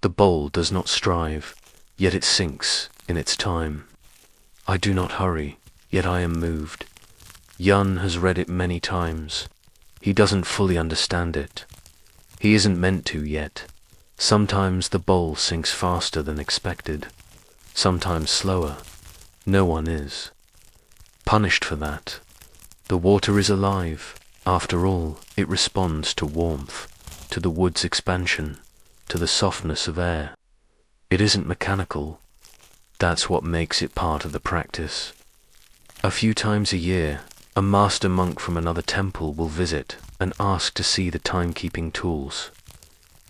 The bowl does not strive, yet it sinks in its time. I do not hurry, yet I am moved. Yun has read it many times. He doesn't fully understand it. He isn't meant to yet. Sometimes the bowl sinks faster than expected. Sometimes slower. No one is punished for that. The water is alive. After all, it responds to warmth, to the wood's expansion, to the softness of air. It isn't mechanical. That's what makes it part of the practice. A few times a year, a master monk from another temple will visit and ask to see the timekeeping tools.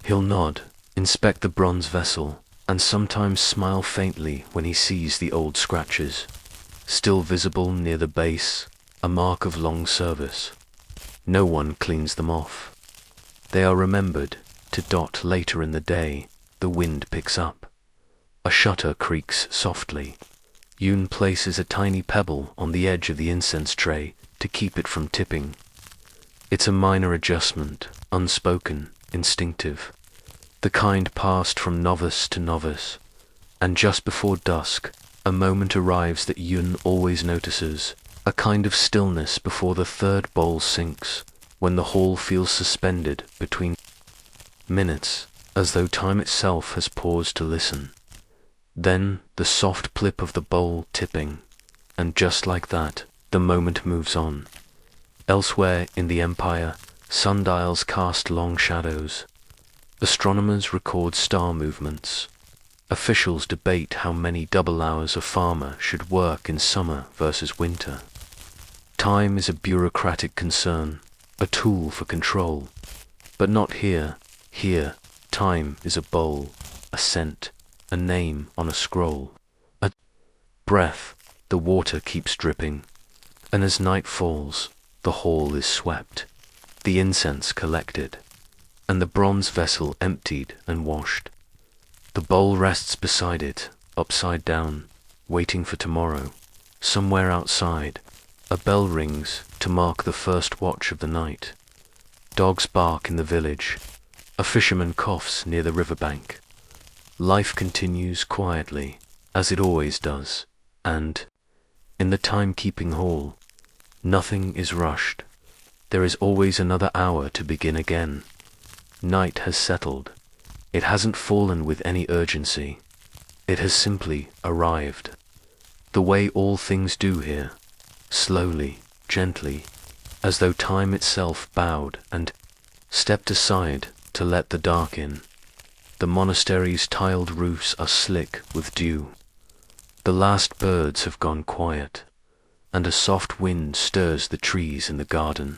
He'll nod, inspect the bronze vessel, and sometimes smile faintly when he sees the old scratches, still visible near the base, a mark of long service. No one cleans them off. They are remembered to dot later in the day. The wind picks up. A shutter creaks softly. Yun places a tiny pebble on the edge of the incense tray to keep it from tipping. It's a minor adjustment, unspoken, instinctive, the kind passed from novice to novice, and just before dusk, a moment arrives that Yun always notices, a kind of stillness before the third bowl sinks, when the hall feels suspended between minutes, as though time itself has paused to listen. Then the soft plip of the bowl tipping, and just like that, the moment moves on. Elsewhere in the empire, sundials cast long shadows. Astronomers record star movements. Officials debate how many double hours a farmer should work in summer versus winter. Time is a bureaucratic concern, a tool for control. But not here. Here, time is a bowl, a scent, a name on a scroll, a breath. The water keeps dripping, and as night falls, the hall is swept, the incense collected, and the bronze vessel emptied and washed. The bowl rests beside it, upside down, waiting for tomorrow. Somewhere outside, a bell rings to mark the first watch of the night. Dogs bark in the village. A fisherman coughs near the riverbank. Life continues quietly, as it always does, and, in the timekeeping hall, nothing is rushed. There is always another hour to begin again. Night has settled. It hasn't fallen with any urgency. It has simply arrived. The way all things do here, slowly, gently, as though time itself bowed and stepped aside to let the dark in. The monastery's tiled roofs are slick with dew. The last birds have gone quiet, and a soft wind stirs the trees in the garden,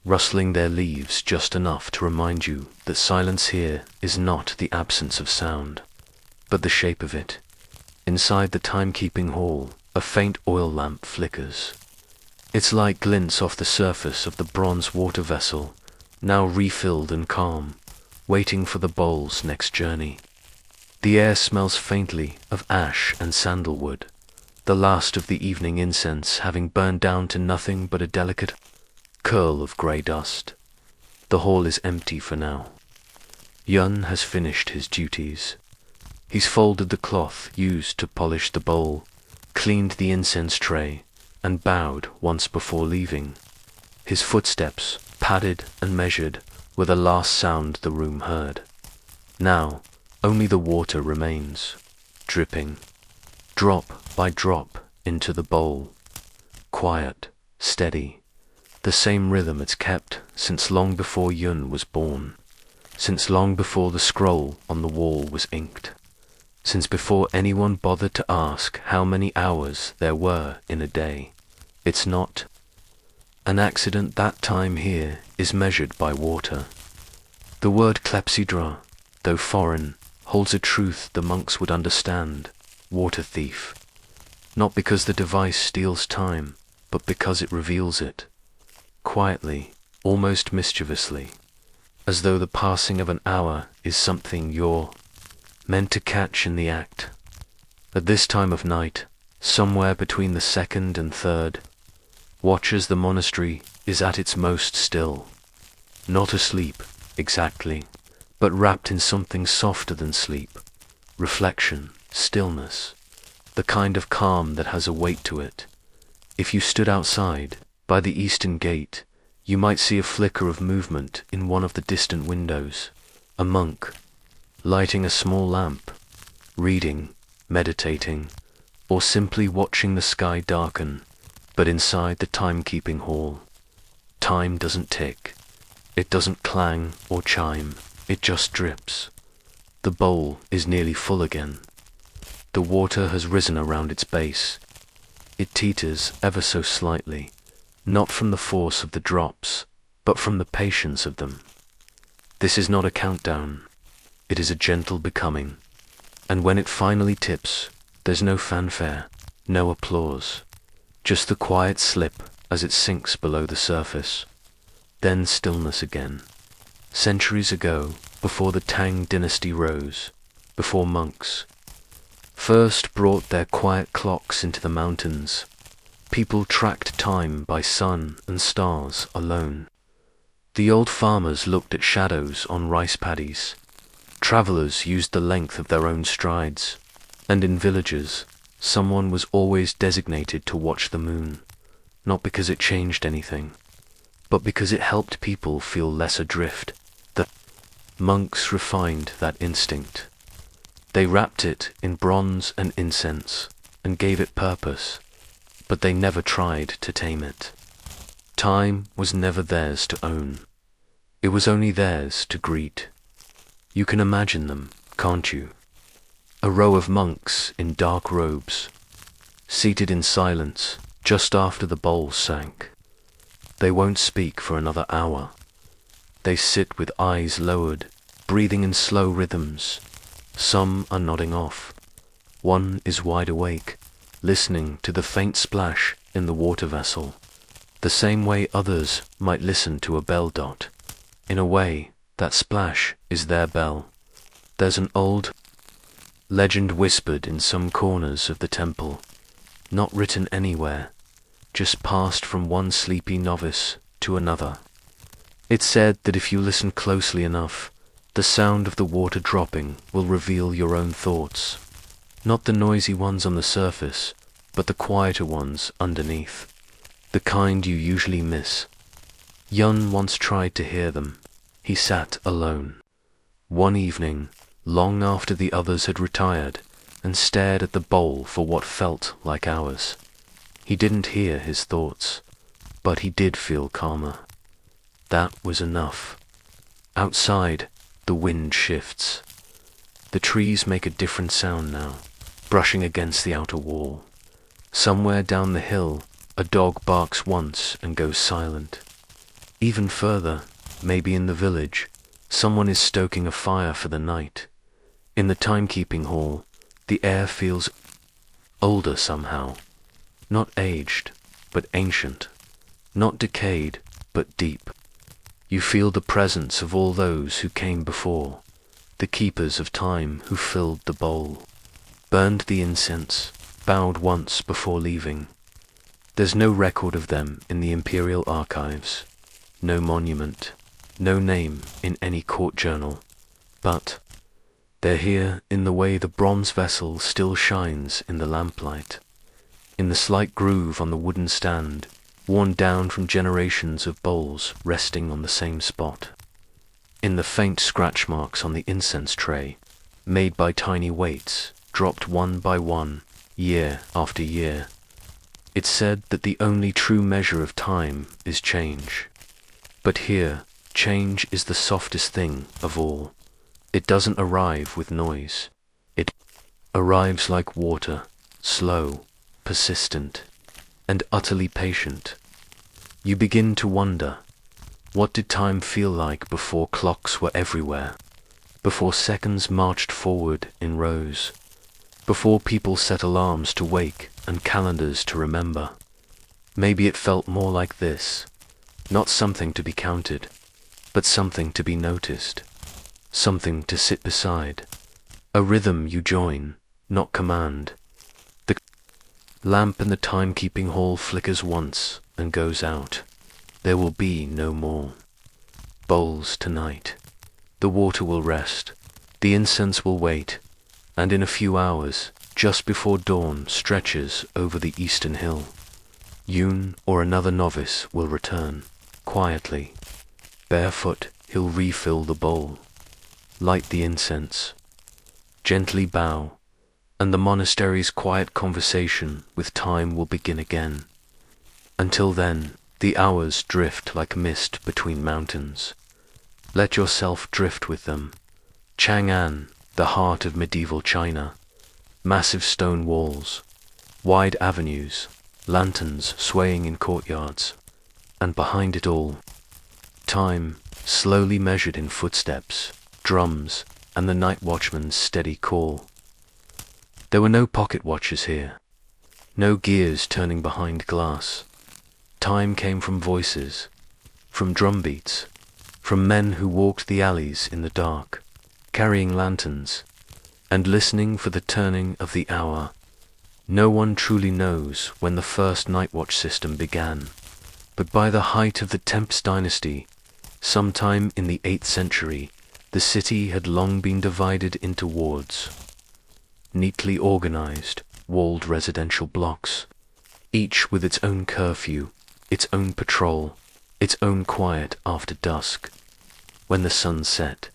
rustling their leaves just enough to remind you that silence here is not the absence of sound, but the shape of it. Inside the timekeeping hall, a faint oil lamp flickers. Its light glints off the surface of the bronze water vessel, now refilled and calm, waiting for the bowl's next journey. The air smells faintly of ash and sandalwood, the last of the evening incense having burned down to nothing but a delicate curl of grey dust. The hall is empty for now. Yun has finished his duties. He's folded the cloth used to polish the bowl, cleaned the incense tray, and bowed once before leaving. His footsteps, padded and measured, were the last sound the room heard. Now, only the water remains, dripping, drop by drop into the bowl. Quiet, steady, the same rhythm it's kept since long before Yun was born, since long before the scroll on the wall was inked, since before anyone bothered to ask how many hours there were in a day. It's not an accident that time here is measured by water. The word clepsydra, though foreign, holds a truth the monks would understand: water thief. Not because the device steals time, but because it reveals it. Quietly, almost mischievously, as though the passing of an hour is something you're meant to catch in the act. At this time of night, somewhere between the second and third, watch as the monastery is at its most still. Not asleep, exactly, but wrapped in something softer than sleep. Reflection, stillness, the kind of calm that has a weight to it. If you stood outside, by the eastern gate, you might see a flicker of movement in one of the distant windows. A monk, lighting a small lamp, reading, meditating, or simply watching the sky darken. But inside the timekeeping hall, time doesn't tick. It doesn't clang or chime. It just drips. The bowl is nearly full again. The water has risen around its base. It teeters ever so slightly, not from the force of the drops, but from the patience of them. This is not a countdown. It is a gentle becoming. And when it finally tips, there's no fanfare, no applause, just the quiet slip as it sinks below the surface. Then stillness again. Centuries ago, before the Tang dynasty rose, before monks first brought their quiet clocks into the mountains, people tracked time by sun and stars alone. The old farmers looked at shadows on rice paddies. Travelers used the length of their own strides. And in villages, someone was always designated to watch the moon, not because it changed anything, but because it helped people feel less adrift. The monks refined that instinct. They wrapped it in bronze and incense and gave it purpose, but they never tried to tame it. Time was never theirs to own. It was only theirs to greet. You can imagine them, can't you? A row of monks in dark robes, seated in silence just after the bowl sank. They won't speak for another hour. They sit with eyes lowered, breathing in slow rhythms. Some are nodding off. One is wide awake, listening to the faint splash in the water vessel, the same way others might listen to a bell dot. In a way, that splash is their bell. There's an old legend whispered in some corners of the temple, not written anywhere, just passed from one sleepy novice to another. It said that if you listen closely enough, the sound of the water dropping will reveal your own thoughts, not the noisy ones on the surface, but the quieter ones underneath, the kind you usually miss. Yun once tried to hear them. He sat alone, one evening, long after the others had retired, and stared at the bowl for what felt like hours. He didn't hear his thoughts, but he did feel calmer. That was enough. Outside, the wind shifts. The trees make a different sound now, brushing against the outer wall. Somewhere down the hill, a dog barks once and goes silent. Even further, maybe in the village, someone is stoking a fire for the night. In the timekeeping hall, the air feels older somehow. Not aged, but ancient. Not decayed, but deep. You feel the presence of all those who came before, the keepers of time who filled the bowl, burned the incense, bowed once before leaving. There's no record of them in the imperial archives, no monument, no name in any court journal, but they're here in the way the bronze vessel still shines in the lamplight, in the slight groove on the wooden stand, worn down from generations of bowls resting on the same spot, in the faint scratch marks on the incense tray, made by tiny weights, dropped one by one, year after year. It's said that the only true measure of time is change. But here, change is the softest thing of all. It doesn't arrive with noise. It arrives like water, slow, persistent, and utterly patient. You begin to wonder, what did time feel like before clocks were everywhere, before seconds marched forward in rows, before people set alarms to wake and calendars to remember? Maybe it felt more like this, not something to be counted, but something to be noticed, something to sit beside, a rhythm you join, not command. The lamp in the timekeeping hall flickers once and goes out. There will be no more bowls tonight. The water will rest, the incense will wait, and in a few hours, just before dawn stretches over the eastern hill, Yoon or another novice will return. Quietly, barefoot, he'll refill the bowl, light the incense, gently bow, and the monastery's quiet conversation with time will begin again. Until then, the hours drift like mist between mountains. Let yourself drift with them. Chang'an, the heart of medieval China. Massive stone walls, wide avenues, lanterns swaying in courtyards, and behind it all, time, slowly measured in footsteps, drums, and the night watchman's steady call. There were no pocket watches here, no gears turning behind glass. Time came from voices, from drum beats, from men who walked the alleys in the dark, carrying lanterns, and listening for the turning of the hour. No one truly knows when the first night watch system began, but by the height of the Temps dynasty, sometime in the 8th century, the city had long been divided into wards, neatly organized, walled residential blocks, each with its own curfew, its own patrol, its own quiet after dusk. When the sun set,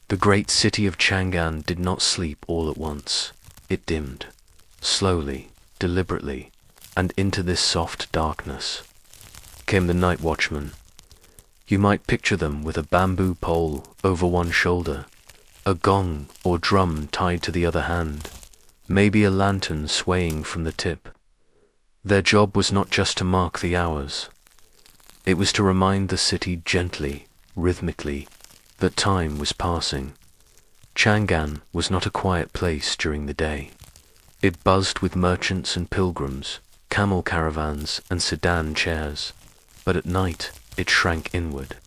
the great city of Chang'an did not sleep all at once. It dimmed, slowly, deliberately, and into this soft darkness came the night watchman. You might picture them with a bamboo pole over one shoulder, a gong or drum tied to the other hand, maybe a lantern swaying from the tip. Their job was not just to mark the hours. It was to remind the city gently, rhythmically, that time was passing. Chang'an was not a quiet place during the day. It buzzed with merchants and pilgrims, camel caravans and sedan chairs, but at night it shrank inward.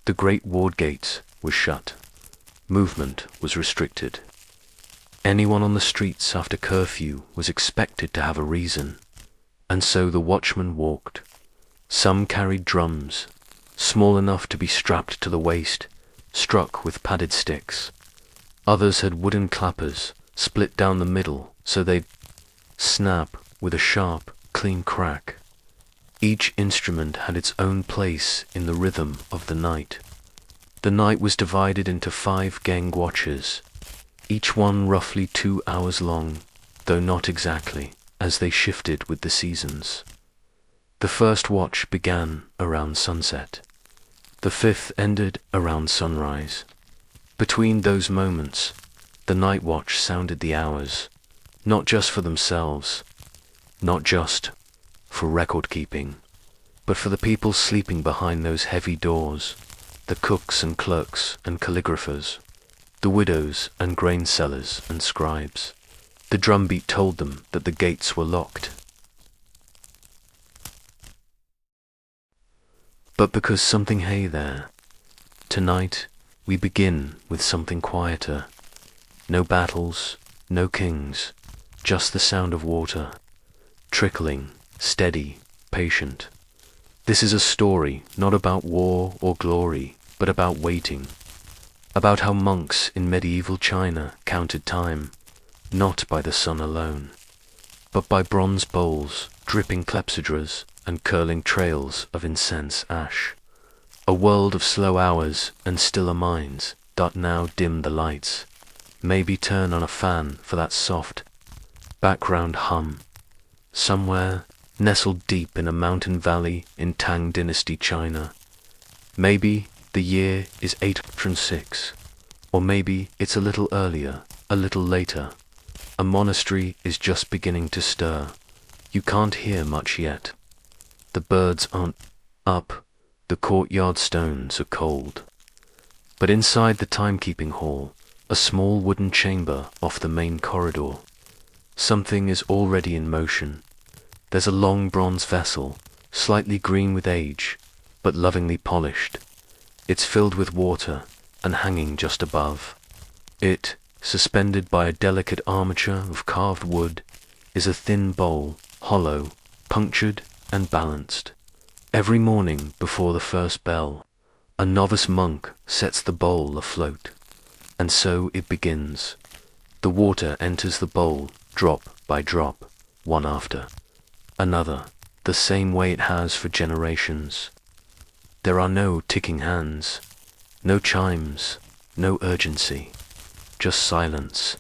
The great ward gate was shut. Movement was restricted. Anyone on the streets after curfew was expected to have a reason, and so the watchmen walked. Some carried drums, small enough to be strapped to the waist, struck with padded sticks. Others had wooden clappers, split down the middle so they'd snap with a sharp, clean crack. Each instrument had its own place in the rhythm of the night. The night was divided into 5 gang watches, each one roughly 2 hours long, though not exactly, as they shifted with the seasons. The first watch began around sunset. The 5th ended around sunrise. Between those moments, the night watch sounded the hours, not just for themselves, not just for record keeping, but for the people sleeping behind those heavy doors, the cooks and clerks and calligraphers, the widows and grain sellers and scribes. The drumbeat told them that the gates were locked. But because something hay there, tonight we begin with something quieter. No battles, no kings, just the sound of water, trickling, steady, patient. This is a story not about war or glory, but about waiting, about how monks in medieval China counted time, not by the sun alone, but by bronze bowls, dripping clepsydras, and curling trails of incense ash. A world of slow hours and stiller minds that now dim the lights, maybe turn on a fan for that soft background hum. Somewhere, nestled deep in a mountain valley in Tang Dynasty China. Maybe the year is 806, or maybe it's a little earlier, a little later. A monastery is just beginning to stir. You can't hear much yet. The birds aren't up, the courtyard stones are cold. But inside the timekeeping hall, a small wooden chamber off the main corridor, something is already in motion. There's a long bronze vessel, slightly green with age, but lovingly polished. It's filled with water and hanging just above. It, suspended by a delicate armature of carved wood, is a thin bowl, hollow, punctured and balanced. Every morning before the first bell, A novice monk sets the bowl afloat, and so it begins. The water enters the bowl, drop by drop, one after another, the same way it has for generations. There are no ticking hands, no chimes, no urgency, just silence,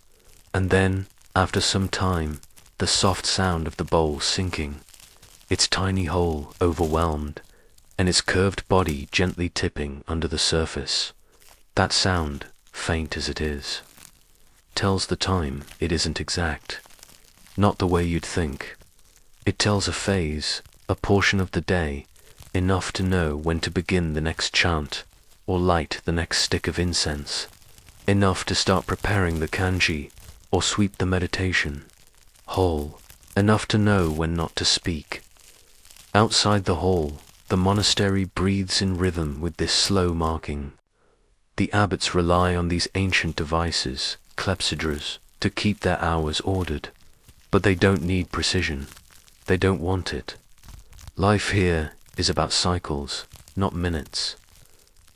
and then, after some time, the soft sound of the bowl sinking, its tiny hole overwhelmed, and its curved body gently tipping under the surface. That sound, faint as it is, tells the time. It isn't exact, not the way you'd think. It tells a phase, a portion of the day, enough to know when to begin the next chant, or light the next stick of incense, enough to start preparing the kanji, or sweep the meditation, whole, enough to know when not to speak. Outside the hall, the monastery breathes in rhythm with this slow marking. The abbots rely on these ancient devices, clepsydras, to keep their hours ordered. But they don't need precision. They don't want it. Life here is about cycles, not minutes.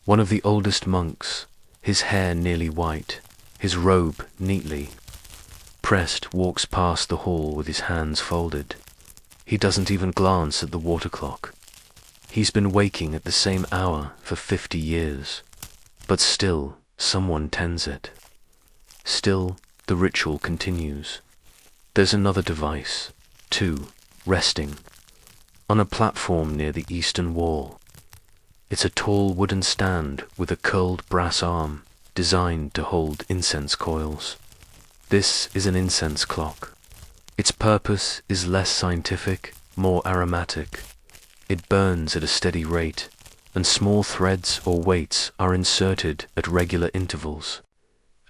One of the oldest monks, his hair nearly white, his robe neatly pressed, walks past the hall with his hands folded. He doesn't even glance at the water clock. He's been waking at the same hour for 50 years, but still someone tends it. Still the ritual continues. There's another device, too, resting, on a platform near the eastern wall. It's a tall wooden stand with a curled brass arm designed to hold incense coils. This is an incense clock. Its purpose is less scientific, more aromatic. It burns at a steady rate, and small threads or weights are inserted at regular intervals.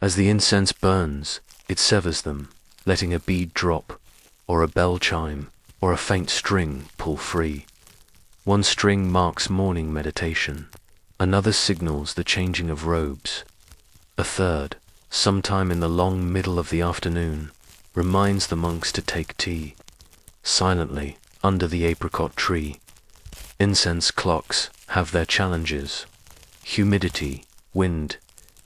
As the incense burns, it severs them, letting a bead drop, or a bell chime, or a faint string pull free. One string marks morning meditation, another signals the changing of robes. A third, sometime in the long middle of the afternoon, reminds the monks to take tea, silently, under the apricot tree. Incense clocks have their challenges. Humidity, wind,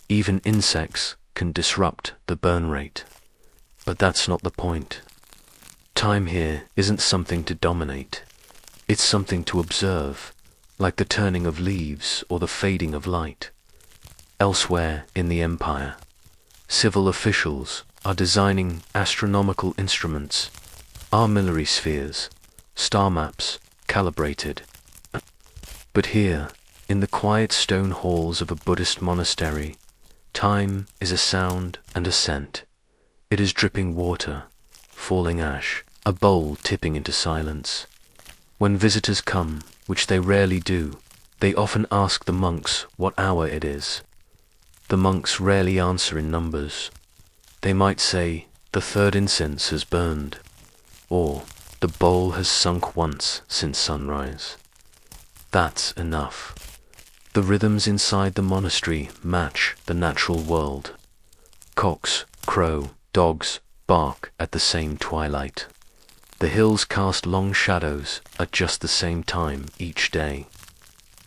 even insects can disrupt the burn rate. But that's not the point. Time here isn't something to dominate. It's something to observe, like the turning of leaves or the fading of light. Elsewhere in the empire, civil officials are designing astronomical instruments, armillary spheres, star maps, calibrated. But here, in the quiet stone halls of a Buddhist monastery, time is a sound and a scent. It is dripping water, falling ash, a bowl tipping into silence. When visitors come, which they rarely do, they often ask the monks what hour it is. The monks rarely answer in numbers. They might say, the third incense has burned, or the bowl has sunk once since sunrise. That's enough. The rhythms inside the monastery match the natural world. Cocks crow, dogs bark at the same twilight. The hills cast long shadows at just the same time each day.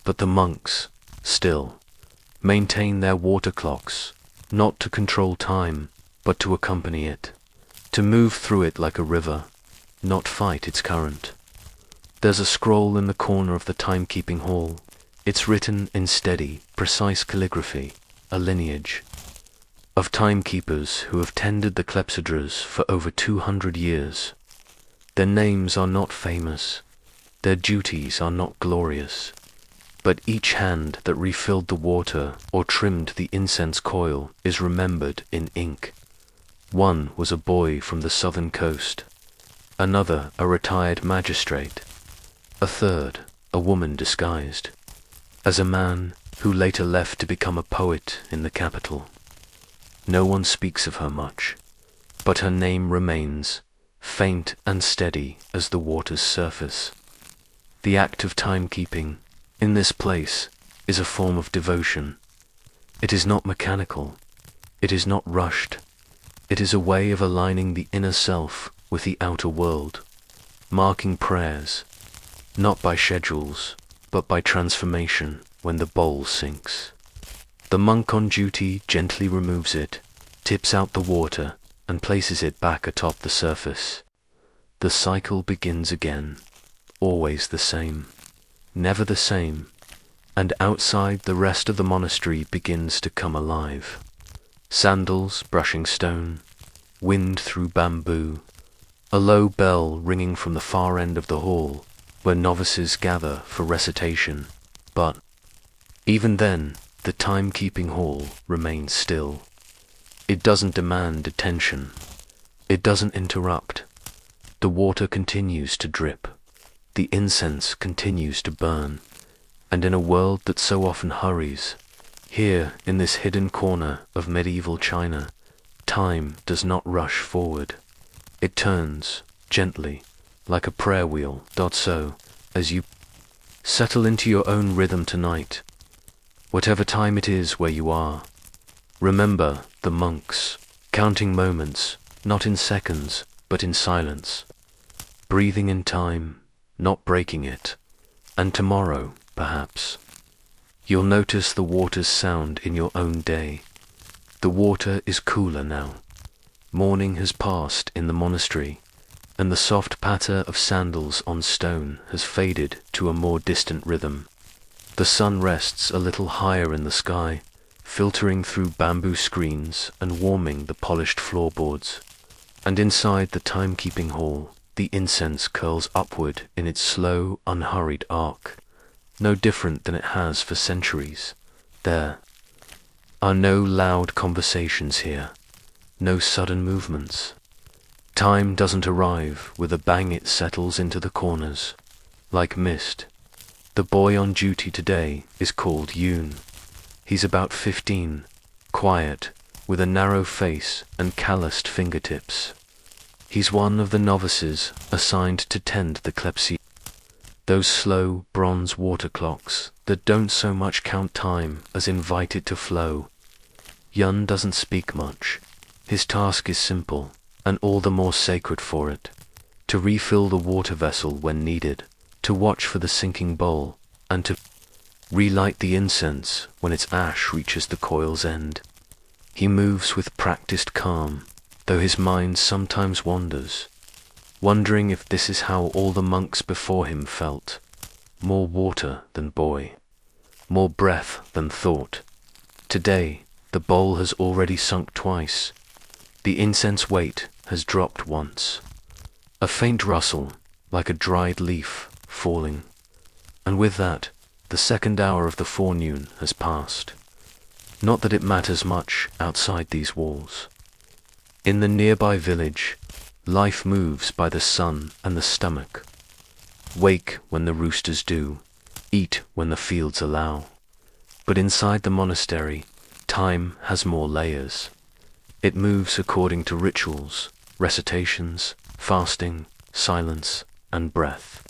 But the monks, still, maintain their water clocks, not to control time, but to accompany it, to move through it like a river, not fight its current. There's a scroll in the corner of the timekeeping hall. It's written in steady, precise calligraphy, a lineage of timekeepers who have tended the clepsydras for over 200 years. Their names are not famous, their duties are not glorious, but each hand that refilled the water or trimmed the incense coil is remembered in ink. One was a boy from the southern coast, another a retired magistrate, a third a woman disguised as a man who later left to become a poet in the capital. No one speaks of her much, but her name remains, faint and steady as the water's surface. The act of timekeeping, in this place, is a form of devotion. It is not mechanical. It is not rushed. It is a way of aligning the inner self with the outer world, marking prayers, not by schedules, but by transformation, when the bowl sinks. The monk on duty gently removes it, tips out the water, and places it back atop the surface. The cycle begins again, always the same, never the same, and outside the rest of the monastery begins to come alive. Sandals brushing stone, wind through bamboo, a low bell ringing from the far end of the hall where novices gather for recitation. But even then, the timekeeping hall remains still. It doesn't demand attention. It doesn't interrupt. The water continues to drip. The incense continues to burn. And in a world that so often hurries, here in this hidden corner of medieval China, time does not rush forward. It turns gently, like a prayer wheel. So, as you settle into your own rhythm tonight, whatever time it is where you are, remember the monks, counting moments, not in seconds, but in silence, breathing in time, not breaking it. And tomorrow, perhaps, you'll notice the water's sound in your own day. The water is cooler now. Morning has passed in the monastery, and the soft patter of sandals on stone has faded to a more distant rhythm. The sun rests a little higher in the sky, filtering through bamboo screens and warming the polished floorboards. And inside the timekeeping hall, the incense curls upward in its slow, unhurried arc, no different than it has for centuries. There are no loud conversations here, no sudden movements. Time doesn't arrive with a bang, it settles into the corners, like mist. The boy on duty today is called Yoon. He's about 15, quiet, with a narrow face and calloused fingertips. He's one of the novices assigned to tend the clepsydra, those slow bronze water clocks that don't so much count time as invite it to flow. Yun doesn't speak much. His task is simple, and all the more sacred for it: to refill the water vessel when needed, to watch for the sinking bowl, and to relight the incense when its ash reaches the coil's end. He moves with practiced calm, though his mind sometimes wanders, wondering if this is how all the monks before him felt. More water than boy, more breath than thought. Today, the bowl has already sunk twice. The incense weight has dropped once. A faint rustle, like a dried leaf falling. And with that, the second hour of the forenoon has passed. Not that it matters much outside these walls. In the nearby village, life moves by the sun and the stomach. Wake when the roosters do, eat when the fields allow. But inside the monastery, time has more layers. It moves according to rituals, recitations, fasting, silence, and breath.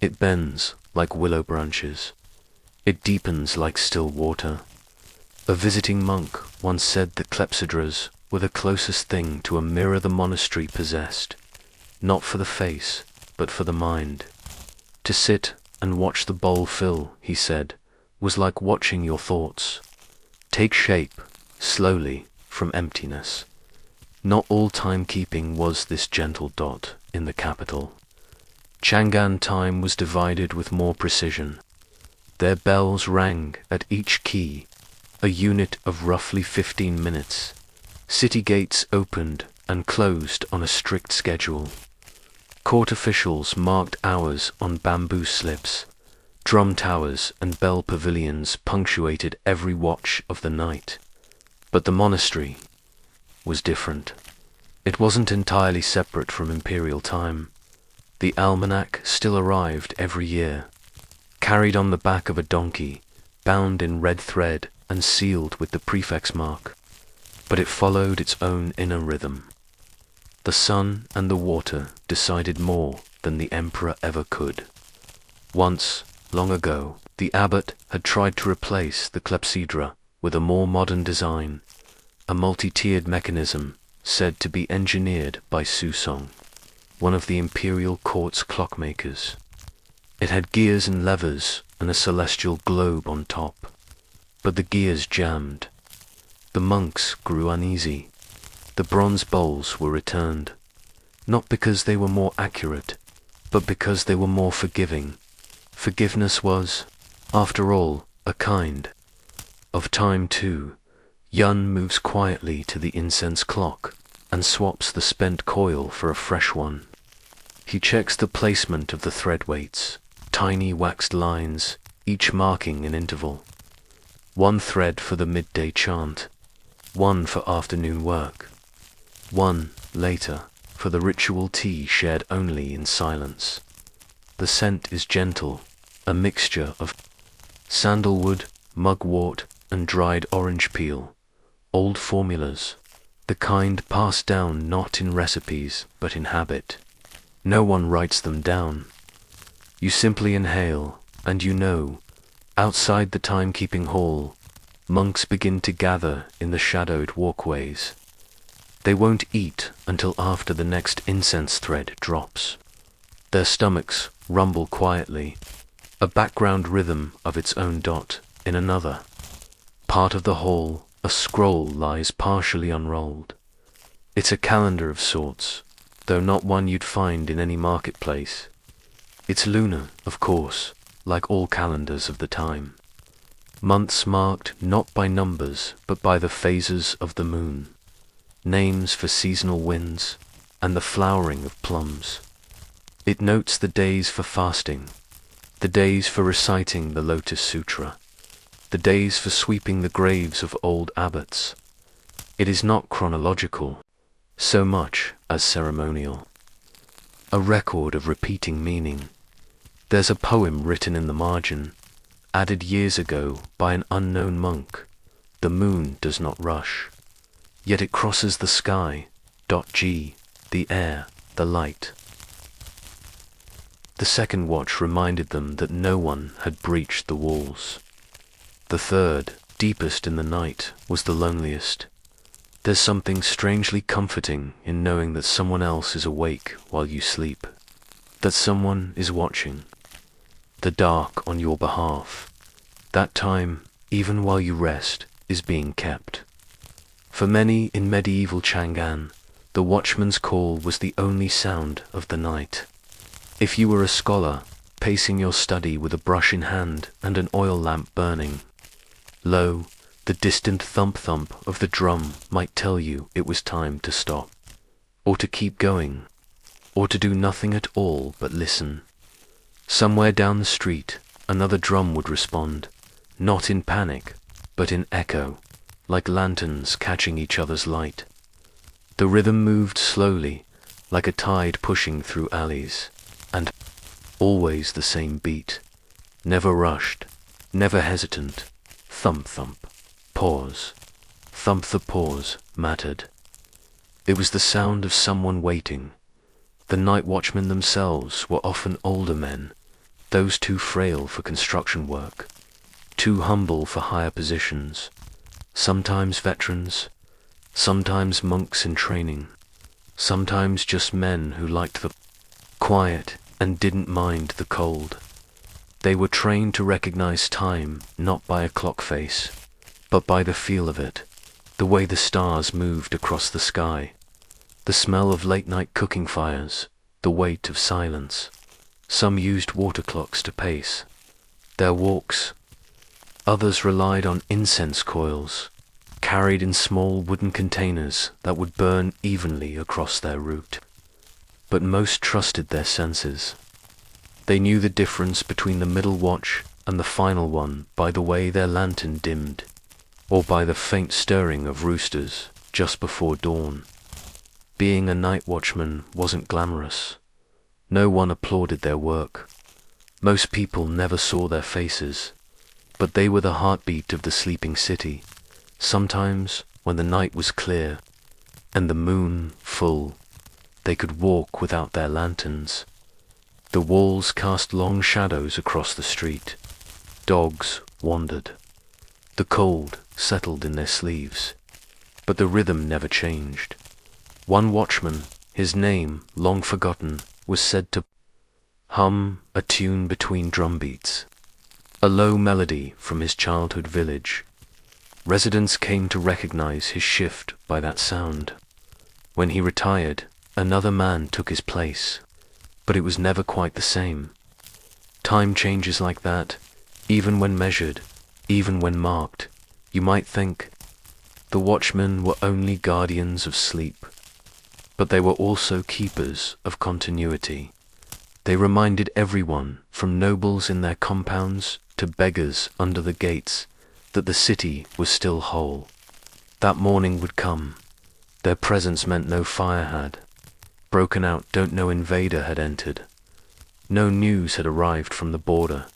It bends like willow branches. It deepens like still water. A visiting monk once said that clepsydras were the closest thing to a mirror the monastery possessed, not for the face, but for the mind. To sit and watch the bowl fill, he said, was like watching your thoughts take shape, slowly, from emptiness. Not all timekeeping was this gentle dot in the capital. Chang'an time was divided with more precision. Their bells rang at each key, a unit of roughly 15 minutes. City gates opened and closed on a strict schedule. Court officials marked hours on bamboo slips. Drum towers and bell pavilions punctuated every watch of the night. But the monastery was different. It wasn't entirely separate from imperial time. The almanac still arrived every year, carried on the back of a donkey, bound in red thread and sealed with the prefix mark. But it followed its own inner rhythm. The sun and the water decided more than the emperor ever could. Once, long ago, the abbot had tried to replace the clepsydra with a more modern design, a multi-tiered mechanism said to be engineered by Susong, one of the imperial court's clockmakers. It had gears and levers and a celestial globe on top. But the gears jammed. The monks grew uneasy. The bronze bowls were returned, not because they were more accurate, but because they were more forgiving. Forgiveness was, after all, a kind of time too. Yun moves quietly to the incense clock and swaps the spent coil for a fresh one. He checks the placement of the thread weights, tiny waxed lines, each marking an interval. One thread for the midday chant, one for afternoon work, one, later, for the ritual tea shared only in silence. The scent is gentle, a mixture of sandalwood, mugwort, and dried orange peel, old formulas, the kind passed down not in recipes but in habit. No one writes them down. You simply inhale, and you know, outside the timekeeping hall, monks begin to gather in the shadowed walkways. They won't eat until after the next incense thread drops. Their stomachs rumble quietly, a background rhythm of its own dot in another. Part of the hall, a scroll lies partially unrolled. It's a calendar of sorts, though not one you'd find in any marketplace. It's lunar, of course, like all calendars of the time. Months marked not by numbers, but by the phases of the moon. Names for seasonal winds, and the flowering of plums. It notes the days for fasting, the days for reciting the Lotus Sutra, the days for sweeping the graves of old abbots. It is not chronological, so much as ceremonial. A record of repeating meaning. There's a poem written in the margin, added years ago by an unknown monk. The moon does not rush, yet it crosses the sky. G, the air, the light. The second watch reminded them that no one had breached the walls. The third, deepest in the night, was the loneliest. There's something strangely comforting in knowing that someone else is awake while you sleep, that someone is watching the dark on your behalf. That time, even while you rest, is being kept. For many in medieval Chang'an, the watchman's call was the only sound of the night. If you were a scholar, pacing your study with a brush in hand and an oil lamp burning, lo, the distant thump-thump of the drum might tell you it was time to stop, or to keep going, or to do nothing at all but listen. Somewhere down the street, another drum would respond, not in panic, but in echo, like lanterns catching each other's light. The rhythm moved slowly, like a tide pushing through alleys, and always the same beat, never rushed, never hesitant. Thump-thump, pause. Thump the pause mattered. It was the sound of someone waiting. The night watchmen themselves were often older men, those too frail for construction work, too humble for higher positions, sometimes veterans, sometimes monks in training, sometimes just men who liked the quiet and didn't mind the cold. They were trained to recognize time not by a clock face, but by the feel of it, the way the stars moved across the sky, the smell of late-night cooking fires, the weight of silence. Some used water clocks to pace their walks. Others relied on incense coils, carried in small wooden containers that would burn evenly across their route. But most trusted their senses. They knew the difference between the middle watch and the final one by the way their lantern dimmed, or by the faint stirring of roosters just before dawn. Being a night watchman wasn't glamorous. No one applauded their work. Most people never saw their faces, but they were the heartbeat of the sleeping city. Sometimes, when the night was clear and the moon full, they could walk without their lanterns. The walls cast long shadows across the street. Dogs wandered. The cold settled in their sleeves, but the rhythm never changed. One watchman, his name long forgotten, was said to hum a tune between drumbeats. a low melody from his childhood village. Residents came to recognize his shift by that sound. When he retired, another man took his place, but it was never quite the same. Time changes like that, even when measured, even when marked. You might think the watchmen were only guardians of sleep, but they were also keepers of continuity. They reminded everyone, from nobles in their compounds to beggars under the gates, that the city was still whole. That morning would come. Their presence meant no fire had broken out, no invader had entered. No news had arrived from the border,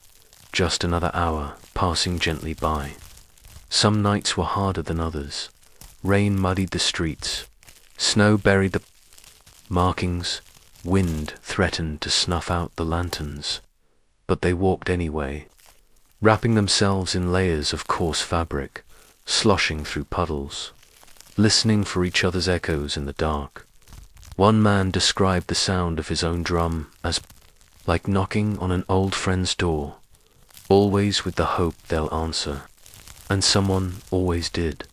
just another hour passing gently by. Some nights were harder than others. Rain muddied the streets. Snow buried the markings. Wind threatened to snuff out the lanterns. But they walked anyway, wrapping themselves in layers of coarse fabric, sloshing through puddles, listening for each other's echoes in the dark. One man described the sound of his own drum as like knocking on an old friend's door, always with the hope they'll answer. And someone always did.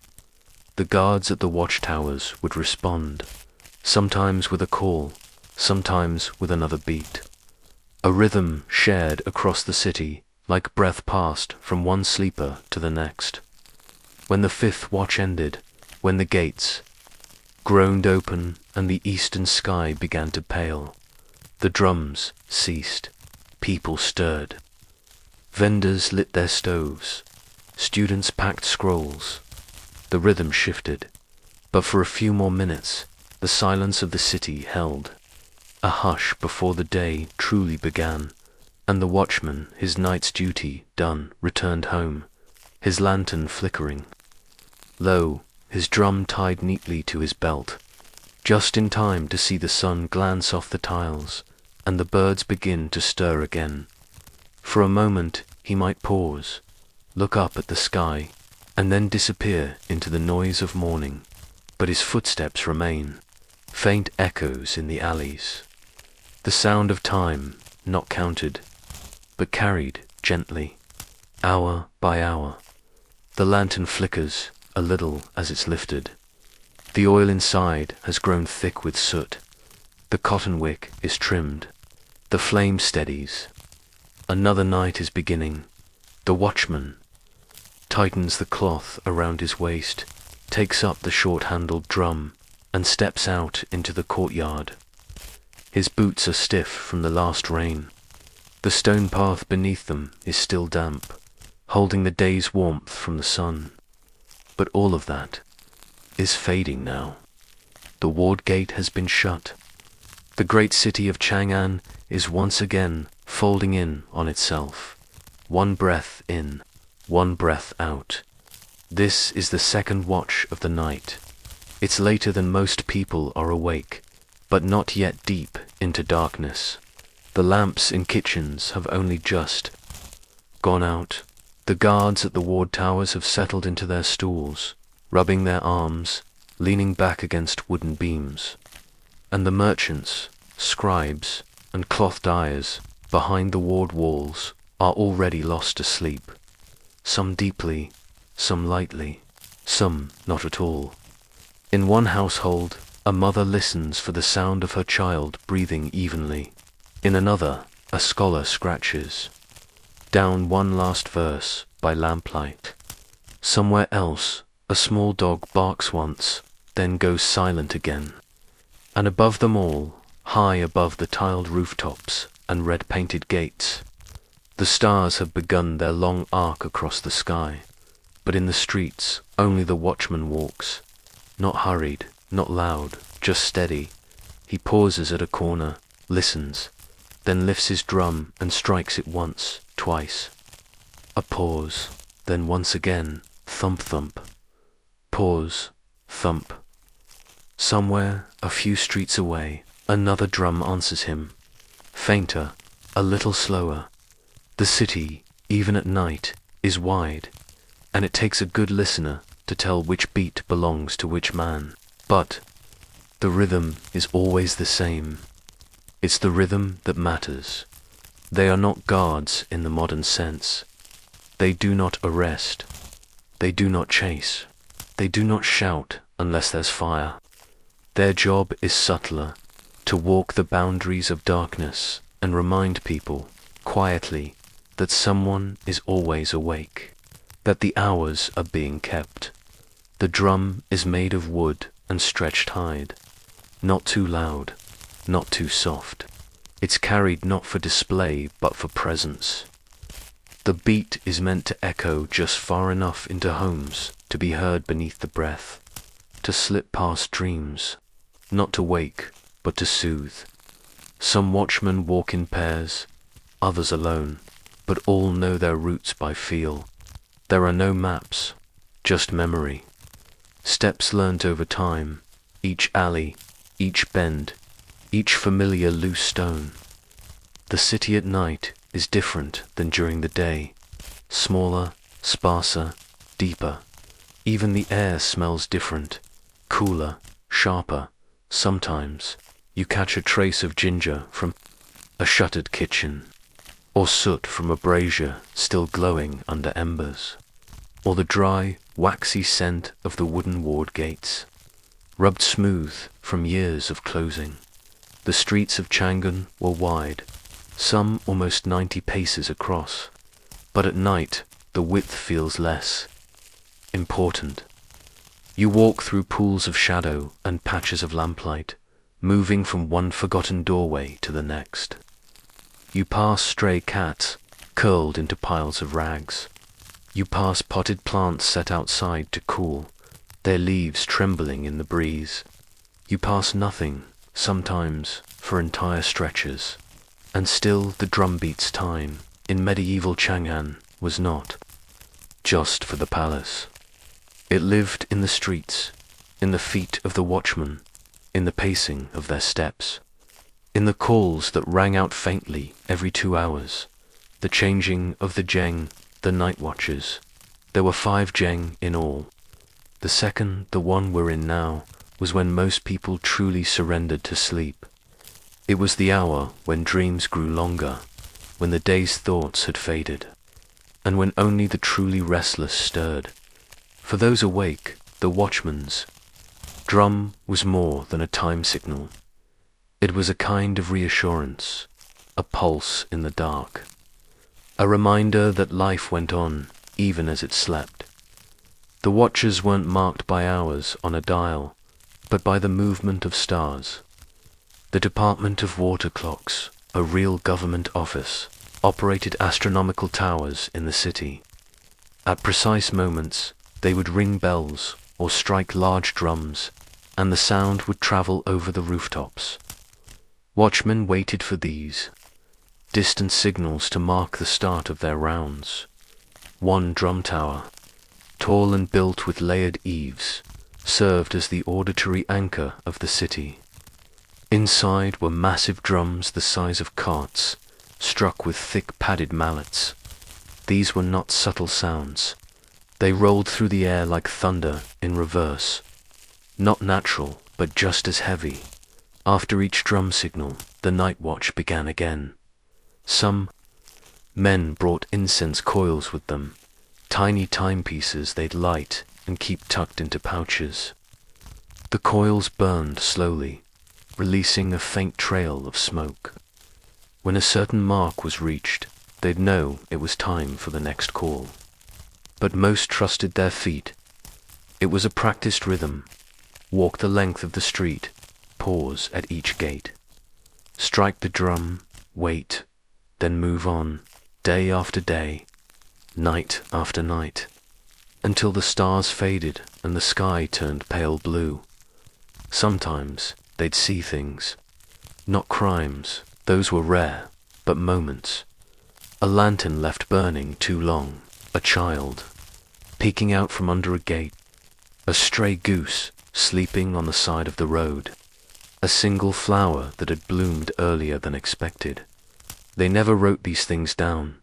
The guards at the watchtowers would respond, sometimes with a call, sometimes with another beat. A rhythm shared across the city, like breath passed from one sleeper to the next. When the fifth watch ended, when the gates groaned open and the eastern sky began to pale, the drums ceased, people stirred. Vendors lit their stoves, students packed scrolls. The rhythm shifted, but for a few more minutes, the silence of the city held. A hush before the day truly began, and the watchman, his night's duty done, returned home, his lantern flickering. Lo, his drum tied neatly to his belt, just in time to see the sun glance off the tiles, and the birds begin to stir again. For a moment he might pause, look up at the sky, and then disappear into the noise of morning, but his footsteps remain, faint echoes in the alleys. The sound of time, not counted, but carried gently, hour by hour. The lantern flickers a little as it's lifted. The oil inside has grown thick with soot. The cotton wick is trimmed. The flame steadies. Another night is beginning. The watchman tightens the cloth around his waist, takes up the short-handled drum, and steps out into the courtyard. His boots are stiff from the last rain. The stone path beneath them is still damp, holding the day's warmth from the sun. But all of that is fading now. The ward gate has been shut. The great city of Chang'an is once again folding in on itself. One breath in, one breath out. This is the second watch of the night. It's later than most people are awake, but not yet deep into darkness. The lamps in kitchens have only just gone out. The guards at the ward towers have settled into their stools, rubbing their arms, leaning back against wooden beams. And the merchants, scribes, and cloth dyers behind the ward walls are already lost to sleep. Some deeply, some lightly, some not at all. In one household, a mother listens for the sound of her child breathing evenly. In another, a scholar scratches down one last verse by lamplight. Somewhere else, a small dog barks once, then goes silent again. And above them all, high above the tiled rooftops and red-painted gates, the stars have begun their long arc across the sky. But in the streets, only the watchman walks, not hurried, not loud, just steady. He pauses at a corner, listens, then lifts his drum and strikes it once, twice. A pause, then once again, thump thump. Pause, thump. Somewhere, a few streets away, another drum answers him. Fainter, a little slower. The city, even at night, is wide, and it takes a good listener to tell which beat belongs to which man. But the rhythm is always the same. It's the rhythm that matters. They are not guards in the modern sense. They do not arrest. They do not chase. They do not shout unless there's fire. Their job is subtler, to walk the boundaries of darkness and remind people, quietly, that someone is always awake, that the hours are being kept. The drum is made of wood and stretched hide, not too loud, not too soft. It's carried not for display but for presence. The beat is meant to echo just far enough into homes to be heard beneath the breath, to slip past dreams, not to wake but to soothe. Some watchmen walk in pairs, others alone, but all know their routes by feel. There are no maps, just memory. Steps learnt over time, each alley, each bend, each familiar loose stone. The city at night is different than during the day, smaller, sparser, deeper. Even the air smells different, cooler, sharper. Sometimes you catch a trace of ginger from a shuttered kitchen, or soot from a brazier still glowing under embers, or the dry, waxy scent of the wooden ward gates, rubbed smooth from years of closing. The streets of Changan were wide, some almost 90 paces across, but at night the width feels less important. You walk through pools of shadow and patches of lamplight, moving from one forgotten doorway to the next. You pass stray cats curled into piles of rags. You pass potted plants set outside to cool, their leaves trembling in the breeze. You pass nothing, sometimes for entire stretches. And still the drum beats time in medieval Chang'an was not just for the palace. It lived in the streets, in the feet of the watchmen, in the pacing of their steps, in the calls that rang out faintly every 2 hours, the changing of the Zheng, the night watches. There were 5 Zheng in all. The second, the one we're in now, was when most people truly surrendered to sleep. It was the hour when dreams grew longer, when the day's thoughts had faded, and when only the truly restless stirred. For those awake, the watchman's drum was more than a time signal. It was a kind of reassurance, a pulse in the dark, a reminder that life went on even as it slept. The watchers weren't marked by hours on a dial, but by the movement of stars. The Department of Water Clocks, a real government office, operated astronomical towers in the city. At precise moments, they would ring bells or strike large drums, and the sound would travel over the rooftops. Watchmen waited for these distant signals to mark the start of their rounds. One drum tower, tall and built with layered eaves, served as the auditory anchor of the city. Inside were massive drums the size of carts, struck with thick padded mallets. These were not subtle sounds. They rolled through the air like thunder in reverse. Not natural, but just as heavy. After each drum signal, the night watch began again. Some men brought incense coils with them, tiny timepieces they'd light and keep tucked into pouches. The coils burned slowly, releasing a faint trail of smoke. When a certain mark was reached, they'd know it was time for the next call. But most trusted their feet. It was a practiced rhythm. Walk the length of the street, pause at each gate. Strike the drum, wait, then move on, day after day, night after night, until the stars faded and the sky turned pale blue. Sometimes they'd see things. Not crimes, those were rare, but moments. A lantern left burning too long, a child peeking out from under a gate, a stray goose sleeping on the side of the road, a single flower that had bloomed earlier than expected. They never wrote these things down.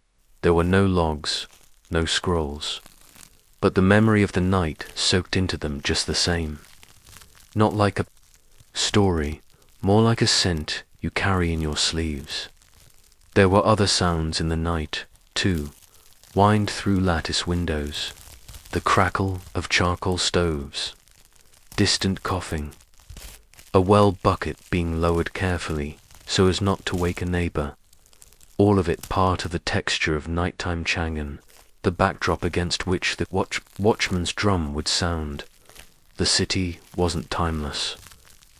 There were no logs, no scrolls. But the memory of the night soaked into them just the same. Not like a story, more like a scent you carry in your sleeves. There were other sounds in the night, too. wind through lattice windows, the crackle of charcoal stoves, distant coughing, a well bucket being lowered carefully so as not to wake a neighbor, all of it part of the texture of nighttime Chang'an, the backdrop against which the watchman's drum would sound. The city wasn't timeless,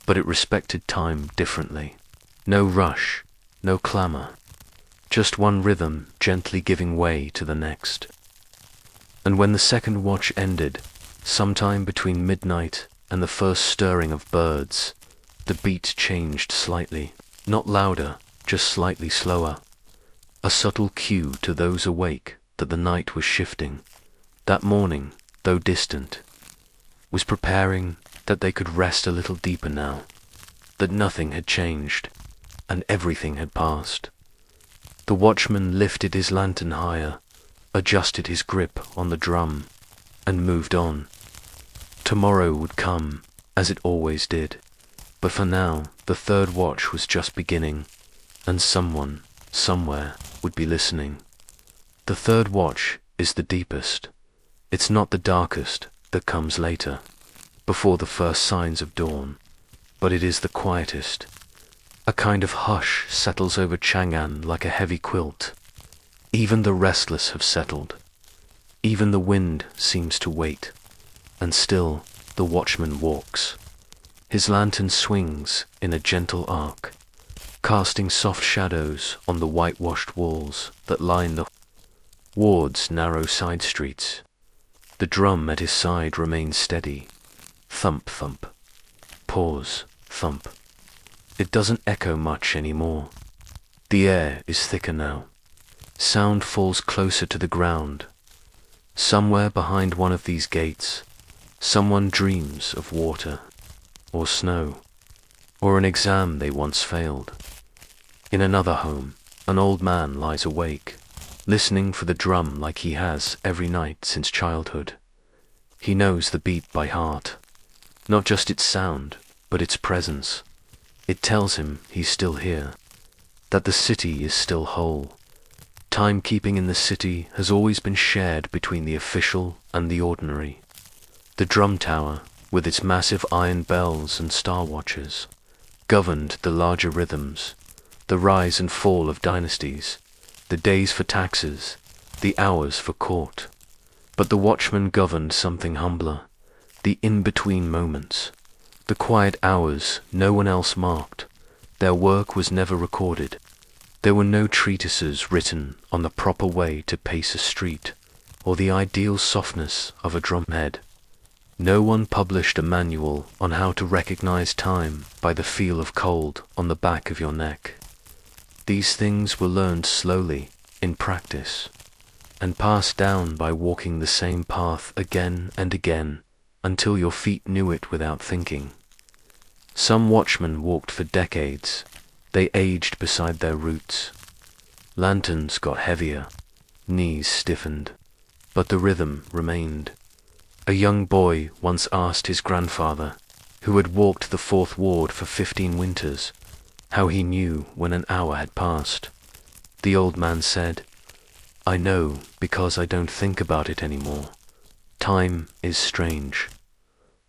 but it respected time differently. No rush, no clamor, just one rhythm gently giving way to the next. And when the second watch ended, sometime between midnight and the first stirring of birds, the beat changed slightly, not louder, just slightly slower. A subtle cue to those awake that the night was shifting. That morning, though distant, was preparing that they could rest a little deeper now, that nothing had changed, and everything had passed. The watchman lifted his lantern higher, adjusted his grip on the drum, and moved on. Tomorrow would come, as it always did, but for now the third watch was just beginning, and someone, somewhere, would be listening. The third watch is the deepest. It's not the darkest that comes later, before the first signs of dawn, but it is the quietest. A kind of hush settles over Chang'an like a heavy quilt. Even the restless have settled. Even the wind seems to wait, and still the watchman walks. His lantern swings in a gentle arc, casting soft shadows on the whitewashed walls that line the ward's narrow side streets. The drum at his side remains steady. Thump, thump. Pause, thump. It doesn't echo much anymore. The air is thicker now. Sound falls closer to the ground. Somewhere behind one of these gates, someone dreams of water, or snow, or an exam they once failed. In another home, an old man lies awake, listening for the drum like he has every night since childhood. He knows the beat by heart, not just its sound, but its presence. It tells him he's still here, that the city is still whole. Timekeeping in the city has always been shared between the official and the ordinary. The drum tower, with its massive iron bells and star watches, governed the larger rhythms, the rise and fall of dynasties, the days for taxes, the hours for court. But the watchman governed something humbler, the in-between moments, the quiet hours no one else marked. Their work was never recorded. There were no treatises written on the proper way to pace a street, or the ideal softness of a drumhead. No one published a manual on how to recognize time by the feel of cold on the back of your neck. These things were learned slowly, in practice, and passed down by walking the same path again and again until your feet knew it without thinking. Some watchmen walked for decades. They aged beside their roots. Lanterns got heavier, knees stiffened, but the rhythm remained. A young boy once asked his grandfather, who had walked the fourth ward for 15 winters, how he knew when an hour had passed. The old man said, "I know because I don't think about it anymore. Time is strange."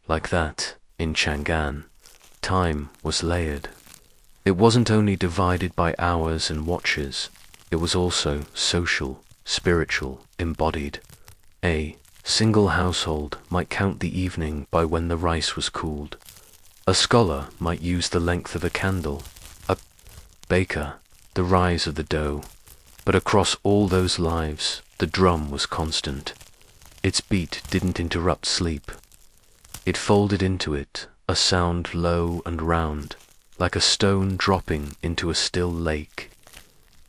Like that, in Chang'an, time was layered. It wasn't only divided by hours and watches, it was also social, spiritual, embodied. A single household might count the evening by when the rice was cooled. A scholar might use the length of a candle. A baker, the rise of the dough. But across all those lives, the drum was constant. Its beat didn't interrupt sleep. It folded into it, a sound low and round, like a stone dropping into a still lake.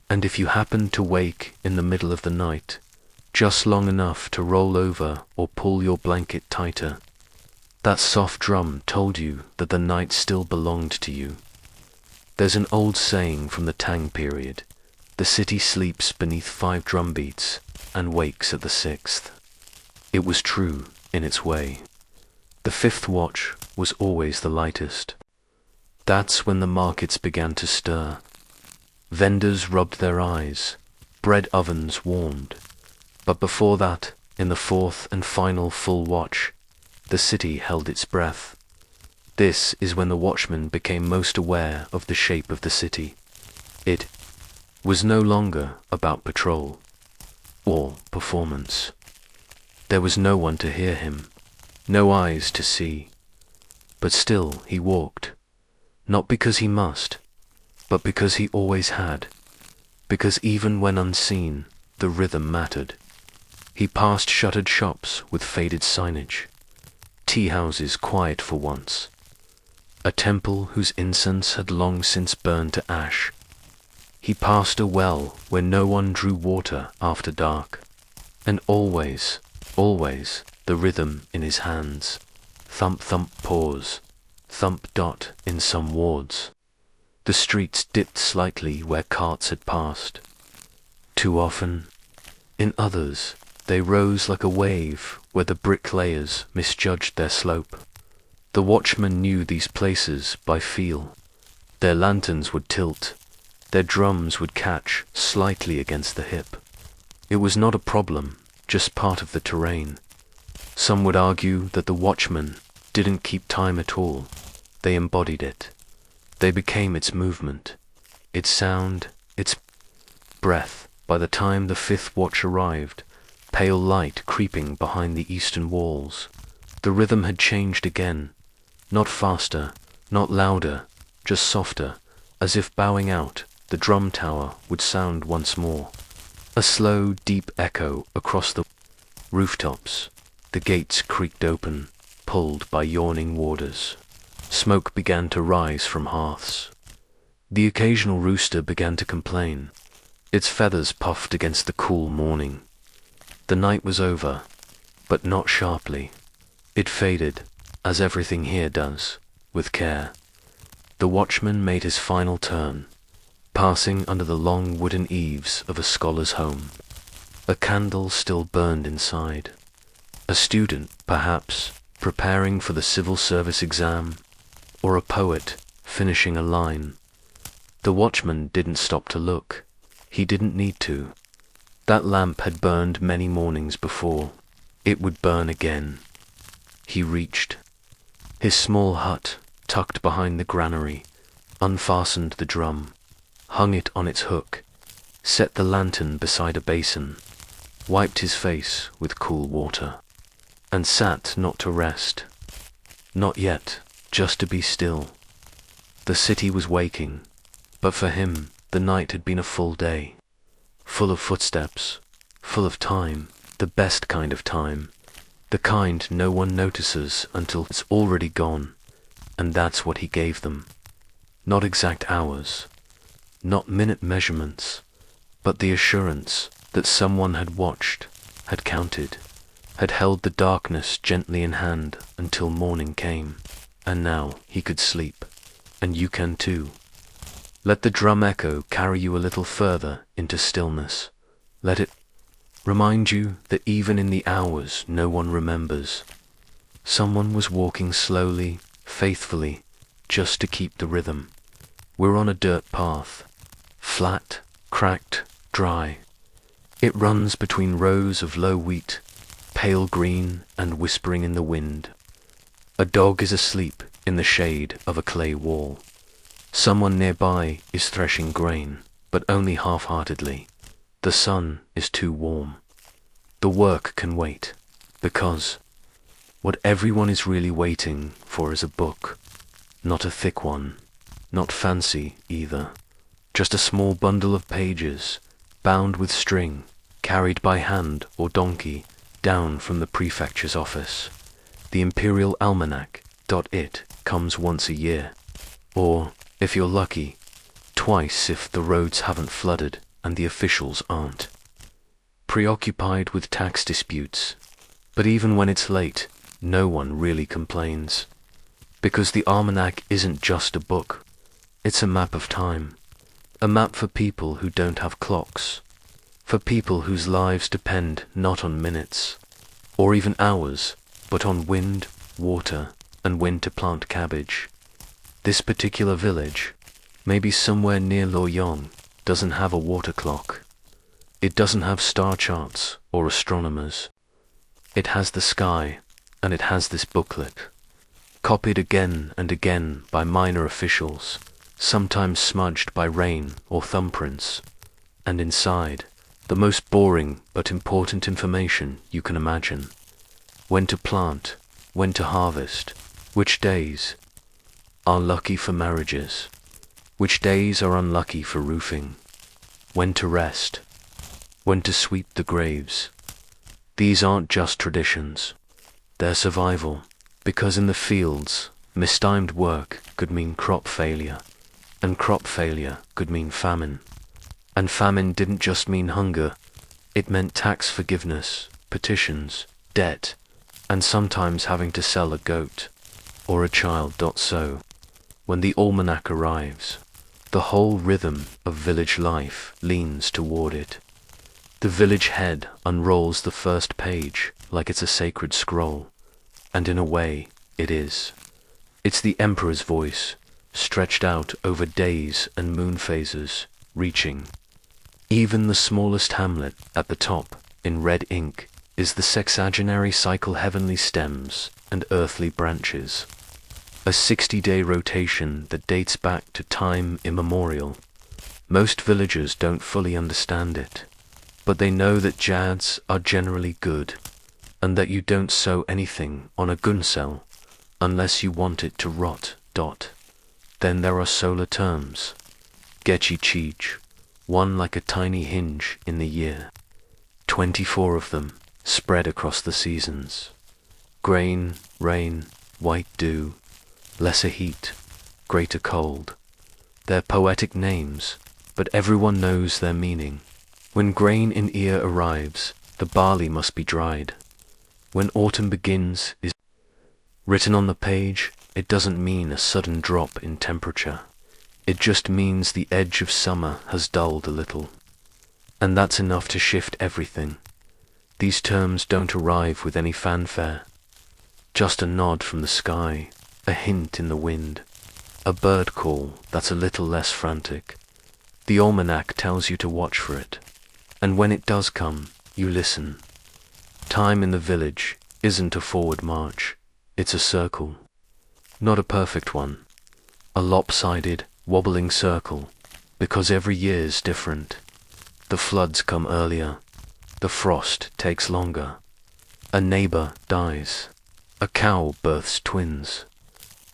And if you happened to wake in the middle of the night, just long enough to roll over or pull your blanket tighter, that soft drum told you that the night still belonged to you. There's an old saying from the Tang period, the city sleeps beneath 5 drum beats and wakes at the 6th. It was true in its way. The 5th watch was always the lightest. That's when the markets began to stir. Vendors rubbed their eyes, bread ovens warmed, But before that, in the fourth and final full watch, the city held its breath. This is when the watchman became most aware of the shape of the city. It was no longer about patrol or performance. There was no one to hear him, no eyes to see. But still he walked, not because he must, but because he always had, because even when unseen, the rhythm mattered. He passed shuttered shops with faded signage, tea houses quiet for once, a temple whose incense had long since burned to ash. He passed a well where no one drew water after dark, and always, always, the rhythm in his hands. Thump, thump, pause, thump, dot in some wards. The streets dipped slightly where carts had passed. Too often, in others, they rose like a wave where the bricklayers misjudged their slope. The watchmen knew these places by feel. Their lanterns would tilt, their drums would catch slightly against the hip. It was not a problem, just part of the terrain. Some would argue that the watchmen didn't keep time at all. They embodied it. They became its movement, its sound, its breath. By the time the fifth watch arrived, pale light creeping behind the eastern walls, the rhythm had changed again. Not faster, not louder, just softer, as if bowing out, the drum tower would sound once more. A slow, deep echo across the rooftops. The gates creaked open, pulled by yawning warders. Smoke began to rise from hearths. The occasional rooster began to complain. Its feathers puffed against the cool morning. The night was over, but not sharply. It faded, as everything here does, with care. The watchman made his final turn, passing under the long wooden eaves of a scholar's home. A candle still burned inside. A student, perhaps, preparing for the civil service exam, or a poet finishing a line. The watchman didn't stop to look. He didn't need to. That lamp had burned many mornings before. It would burn again. He reached. His small hut, tucked behind the granary, unfastened the drum, hung it on its hook, set the lantern beside a basin, wiped his face with cool water, and sat not to rest. Not yet, just to be still. The city was waking, but for him the night had been a full day, full of footsteps, full of time, the best kind of time, the kind no one notices until it's already gone, and that's what he gave them. Not exact hours, not minute measurements, but the assurance that someone had watched, had counted, had held the darkness gently in hand until morning came, and now he could sleep, and you can too. Let the drum echo carry you a little further into stillness. Let it remind you that even in the hours no one remembers, someone was walking slowly, faithfully, just to keep the rhythm. We're on a dirt path, flat, cracked, dry. It runs between rows of low wheat, pale green and whispering in the wind. A dog is asleep in the shade of a clay wall. Someone nearby is threshing grain, but only half-heartedly. The sun is too warm. The work can wait, because what everyone is really waiting for is a book. Not a thick one, not fancy either. Just a small bundle of pages, bound with string, carried by hand or donkey, down from the prefecture's office. The imperial almanac. It comes once a year. Or, if you're lucky, twice if the roads haven't flooded and the officials aren't. Preoccupied with tax disputes. But even when it's late, no one really complains. Because the almanac isn't just a book. It's a map of time. A map for people who don't have clocks. For people whose lives depend not on minutes, or even hours, but on wind, water, and when to plant cabbage. This particular village, maybe somewhere near Loyang, doesn't have a water clock. It doesn't have star charts or astronomers. It has the sky, and it has this booklet, copied again and again by minor officials, sometimes smudged by rain or thumbprints, and inside, the most boring but important information you can imagine. When to plant, when to harvest, which days are lucky for marriages, which days are unlucky for roofing, when to rest, when to sweep the graves. These aren't just traditions, they're survival, because in the fields, mistimed work could mean crop failure, and crop failure could mean famine. And famine didn't just mean hunger, it meant tax forgiveness, petitions, debt, and sometimes having to sell a goat or a child. So, when the almanac arrives, the whole rhythm of village life leans toward it. The village head unrolls the first page like it's a sacred scroll, and in a way, it is. It's the emperor's voice, stretched out over days and moon phases, reaching. Even the smallest hamlet at the top, in red ink, is the sexagenary cycle, heavenly stems and earthly branches. A 60-day rotation that dates back to time immemorial. Most villagers don't fully understand it, but they know that jads are generally good, and that you don't sow anything on a guncel unless you want it to rot. Then there are solar terms, Getchi Cheech, one like a tiny hinge in the year. 24 of them, spread across the seasons. Grain, rain, white dew, lesser heat, greater cold. They're poetic names, but everyone knows their meaning. When grain in ear arrives, the barley must be dried. When autumn begins is written on the page, it doesn't mean a sudden drop in temperature. It just means the edge of summer has dulled a little. And that's enough to shift everything. These terms don't arrive with any fanfare. Just a nod from the sky, a hint in the wind, a bird call that's a little less frantic. The almanac tells you to watch for it. And when it does come, you listen. Time in the village isn't a forward march, it's a circle. Not a perfect one. A lopsided, wobbling circle, because every year's different. The floods come earlier. The frost takes longer. A neighbor dies. A cow births twins.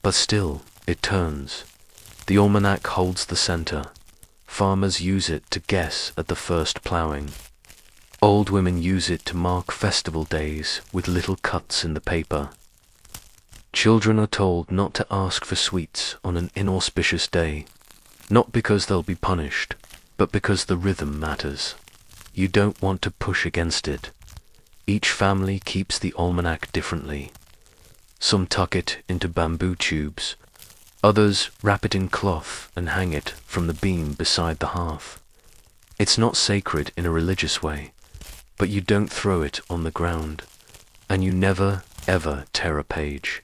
But still, it turns. The almanac holds the center. Farmers use it to guess at the first plowing. Old women use it to mark festival days with little cuts in the paper. Children are told not to ask for sweets on an inauspicious day, not because they'll be punished, but because the rhythm matters. You don't want to push against it. Each family keeps the almanac differently. Some tuck it into bamboo tubes, others wrap it in cloth and hang it from the beam beside the hearth. It's not sacred in a religious way, but you don't throw it on the ground, and you never, ever tear a page.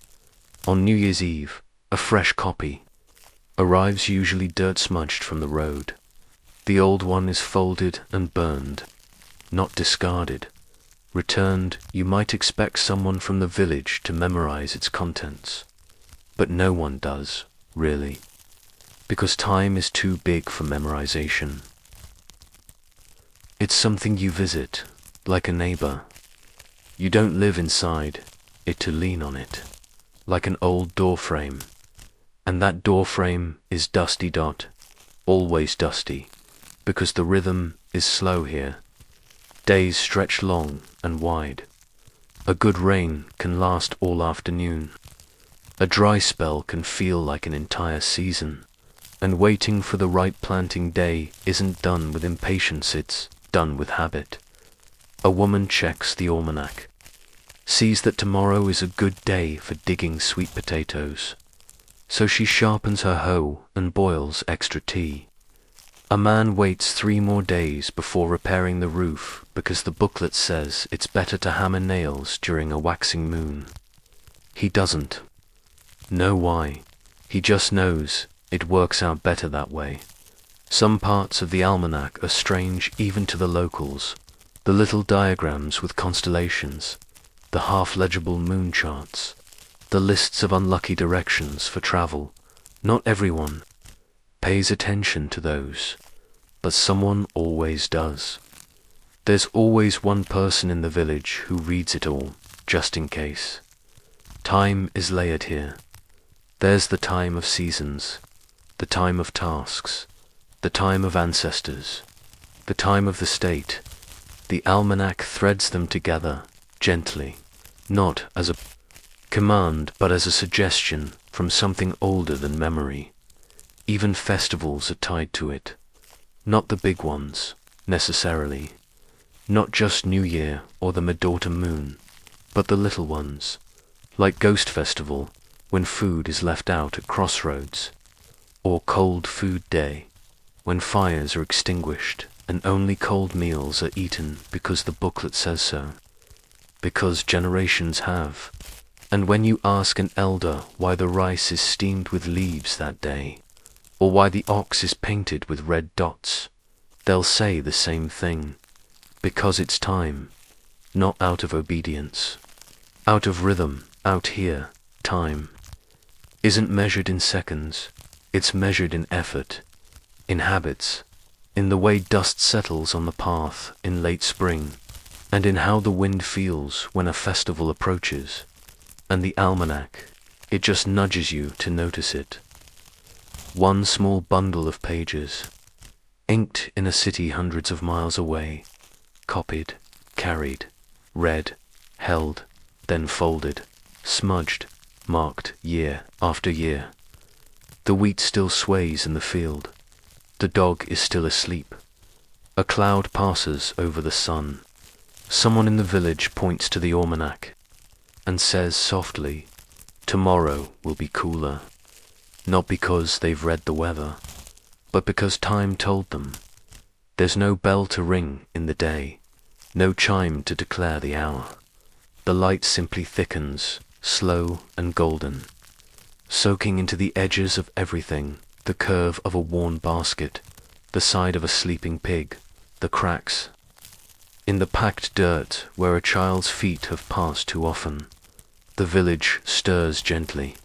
On New Year's Eve, a fresh copy arrives, usually dirt-smudged from the road. The old one is folded and burned, not discarded. Returned, you might expect someone from the village to memorize its contents. But no one does, really, because time is too big for memorization. It's something you visit, like a neighbor. You don't live inside it to lean on it, like an old door frame. And that door frame is dusty. Always dusty, because the rhythm is slow here. Days stretch long and wide. A good rain can last all afternoon. A dry spell can feel like an entire season. And waiting for the right planting day isn't done with impatience, it's done with habit. A woman checks the almanac, sees that tomorrow is a good day for digging sweet potatoes. So she sharpens her hoe and boils extra tea. A man waits 3 more days before repairing the roof because the booklet says it's better to hammer nails during a waxing moon. He doesn't know why. He just knows it works out better that way. Some parts of the almanac are strange even to the locals. The little diagrams with constellations, the half-legible moon charts, the lists of unlucky directions for travel. Not everyone pays attention to those, but someone always does. There's always one person in the village who reads it all, just in case. Time is layered here. There's the time of seasons, the time of tasks, the time of ancestors, the time of the state. The almanac threads them together, gently, not as a command but as a suggestion from something older than memory. Even festivals are tied to it. Not the big ones, necessarily. Not just New Year or the mid-autumn moon, but the little ones, like Ghost Festival, when food is left out at crossroads, or Cold Food Day, when fires are extinguished and only cold meals are eaten because the booklet says so, because generations have. And when you ask an elder why the rice is steamed with leaves that day, or why the ox is painted with red dots, they'll say the same thing. Because it's time, not out of obedience. Out of rhythm, out here, time isn't measured in seconds, it's measured in effort, in habits, in the way dust settles on the path in late spring, and in how the wind feels when a festival approaches. And the almanac, it just nudges you to notice it. One small bundle of pages, inked in a city hundreds of miles away, copied, carried, read, held, then folded, smudged, marked year after year. The wheat still sways in the field. The dog is still asleep. A cloud passes over the sun. Someone in the village points to the almanac and says softly, "Tomorrow will be cooler." Not because they've read the weather, but because time told them. There's no bell to ring in the day, no chime to declare the hour. The light simply thickens, slow and golden, soaking into the edges of everything, the curve of a worn basket, the side of a sleeping pig, the cracks in the packed dirt where a child's feet have passed too often. The village stirs gently.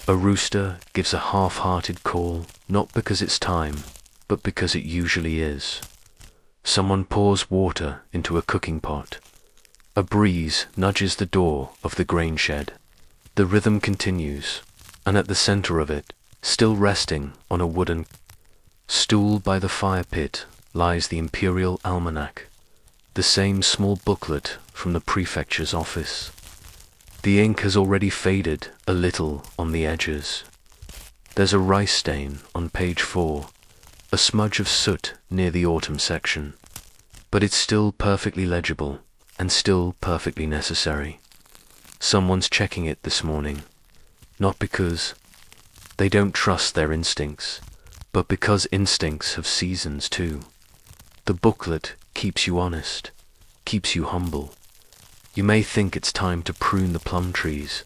A rooster gives a half-hearted call, not because it's time, but because it usually is. Someone pours water into a cooking pot. A breeze nudges the door of the grain shed. The rhythm continues, and at the center of it, still resting on a wooden stool by the fire pit, lies the imperial almanac, the same small booklet from the prefecture's office. The ink has already faded a little on the edges. There's a rice stain on page 4, a smudge of soot near the autumn section, but it's still perfectly legible and still perfectly necessary. Someone's checking it this morning, not because they don't trust their instincts, but because instincts have seasons too. The booklet keeps you honest, keeps you humble. You may think it's time to prune the plum trees,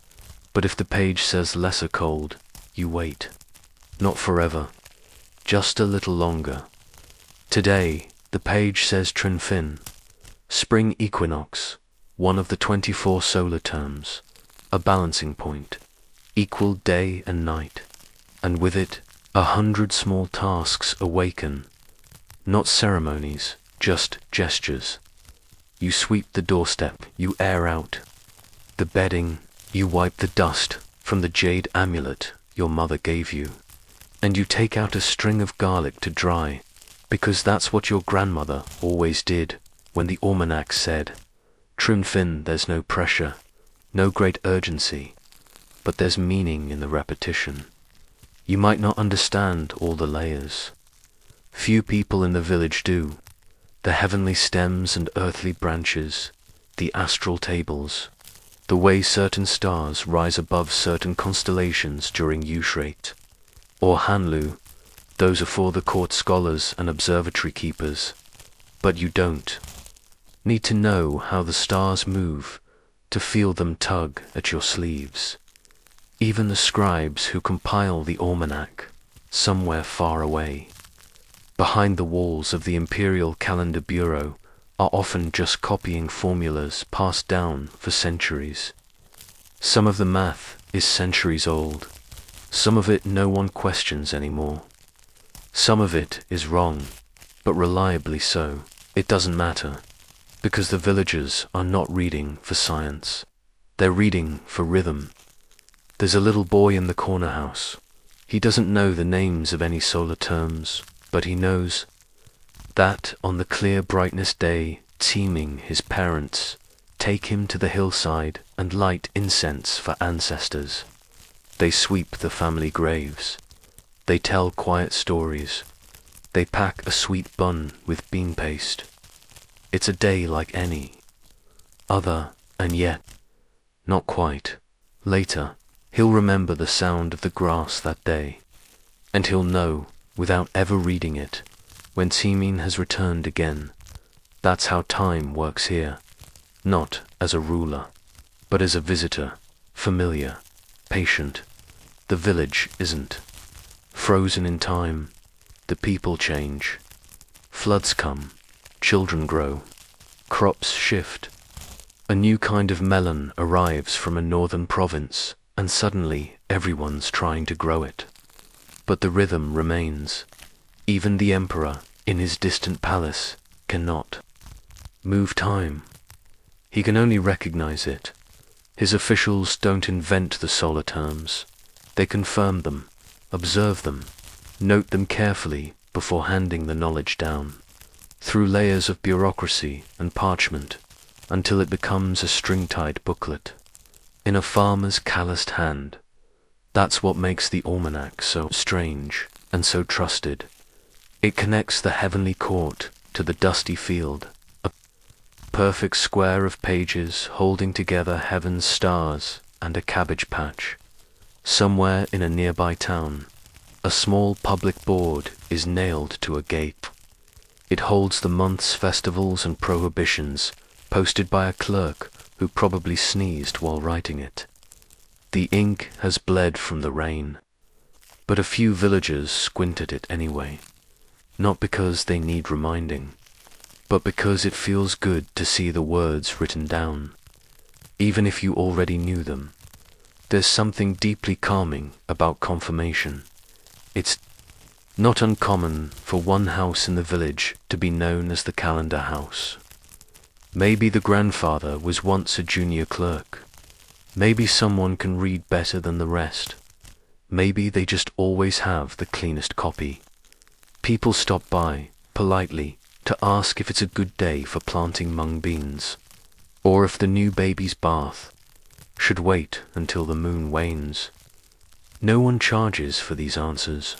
but if the page says lesser cold, you wait. Not forever, just a little longer. Today, the page says Trinfin, spring equinox, one of the 24 solar terms, a balancing point, equal day and night, and with it, 100 small tasks awaken, not ceremonies, just gestures. You sweep the doorstep, you air out the bedding, you wipe the dust from the jade amulet your mother gave you, and you take out a string of garlic to dry, because that's what your grandmother always did when the almanac said, "Trimfin, there's no pressure, no great urgency, but there's meaning in the repetition." You might not understand all the layers. Few people in the village do. The heavenly stems and earthly branches, the astral tables, the way certain stars rise above certain constellations during Ushrate, or Hanlu, those are for the court scholars and observatory keepers. But you don't need to know how the stars move to feel them tug at your sleeves. Even the scribes who compile the almanac, somewhere far away, behind the walls of the Imperial Calendar Bureau are often just copying formulas passed down for centuries. Some of the math is centuries old. Some of it no one questions anymore. Some of it is wrong, but reliably so. It doesn't matter, because the villagers are not reading for science. They're reading for rhythm. There's a little boy in the corner house. He doesn't know the names of any solar terms, but he knows that on the clear brightness day, teeming his parents take him to the hillside and light incense for ancestors. They sweep the family graves. They tell quiet stories. They pack a sweet bun with bean paste. It's a day like any other, and yet not quite. Later, he'll remember the sound of the grass that day, and he'll know, without ever reading it, when Timin has returned again. That's how time works here, not as a ruler, but as a visitor, familiar, patient. The village isn't frozen in time. The people change. Floods come, children grow, crops shift. A new kind of melon arrives from a northern province, and suddenly everyone's trying to grow it. But the rhythm remains. Even the emperor, in his distant palace, cannot move time. He can only recognize it. His officials don't invent the solar terms. They confirm them, observe them, note them carefully before handing the knowledge down, through layers of bureaucracy and parchment, until it becomes a string-tied booklet in a farmer's calloused hand. That's what makes the almanac so strange and so trusted. It connects the heavenly court to the dusty field, a perfect square of pages holding together heaven's stars and a cabbage patch. Somewhere in a nearby town, a small public board is nailed to a gate. It holds the month's festivals and prohibitions, posted by a clerk who probably sneezed while writing it. The ink has bled from the rain, but a few villagers squint at it anyway, not because they need reminding, but because it feels good to see the words written down, even if you already knew them. There's something deeply calming about confirmation. It's not uncommon for one house in the village to be known as the calendar house. Maybe the grandfather was once a junior clerk. Maybe someone can read better than the rest. Maybe they just always have the cleanest copy. People stop by, politely, to ask if it's a good day for planting mung beans, or if the new baby's bath should wait until the moon wanes. No one charges for these answers,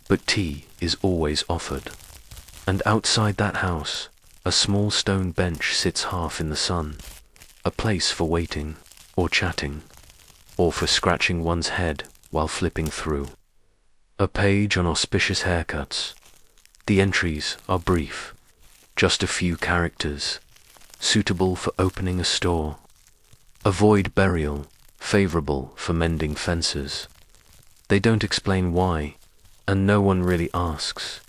but tea is always offered. And outside that house, a small stone bench sits half in the sun, a place for waiting, or chatting, or for scratching one's head while flipping through a page on auspicious haircuts. The entries are brief, just a few characters, suitable for opening a store. Avoid burial, favorable for mending fences. They don't explain why, and no one really asks,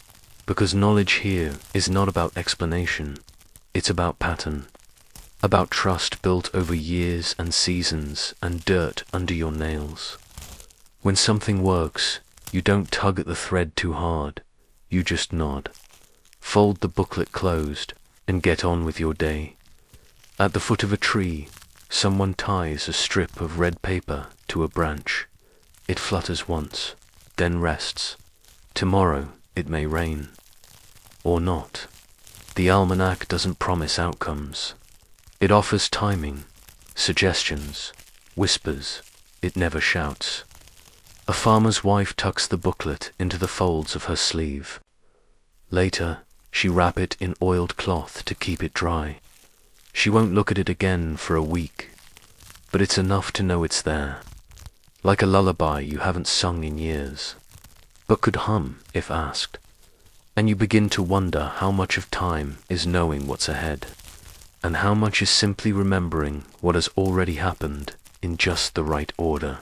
because knowledge here is not about explanation, it's about pattern, about trust built over years and seasons and dirt under your nails. When something works, you don't tug at the thread too hard, you just nod, fold the booklet closed, and get on with your day. At the foot of a tree, someone ties a strip of red paper to a branch. It flutters once, then rests. Tomorrow it may rain. Or not. The almanac doesn't promise outcomes. It offers timing, suggestions, whispers. It never shouts. A farmer's wife tucks the booklet into the folds of her sleeve. Later, she wraps it in oiled cloth to keep it dry. She won't look at it again for a week, but it's enough to know it's there, like a lullaby you haven't sung in years, but could hum if asked. And you begin to wonder how much of time is knowing what's ahead, and how much is simply remembering what has already happened in just the right order.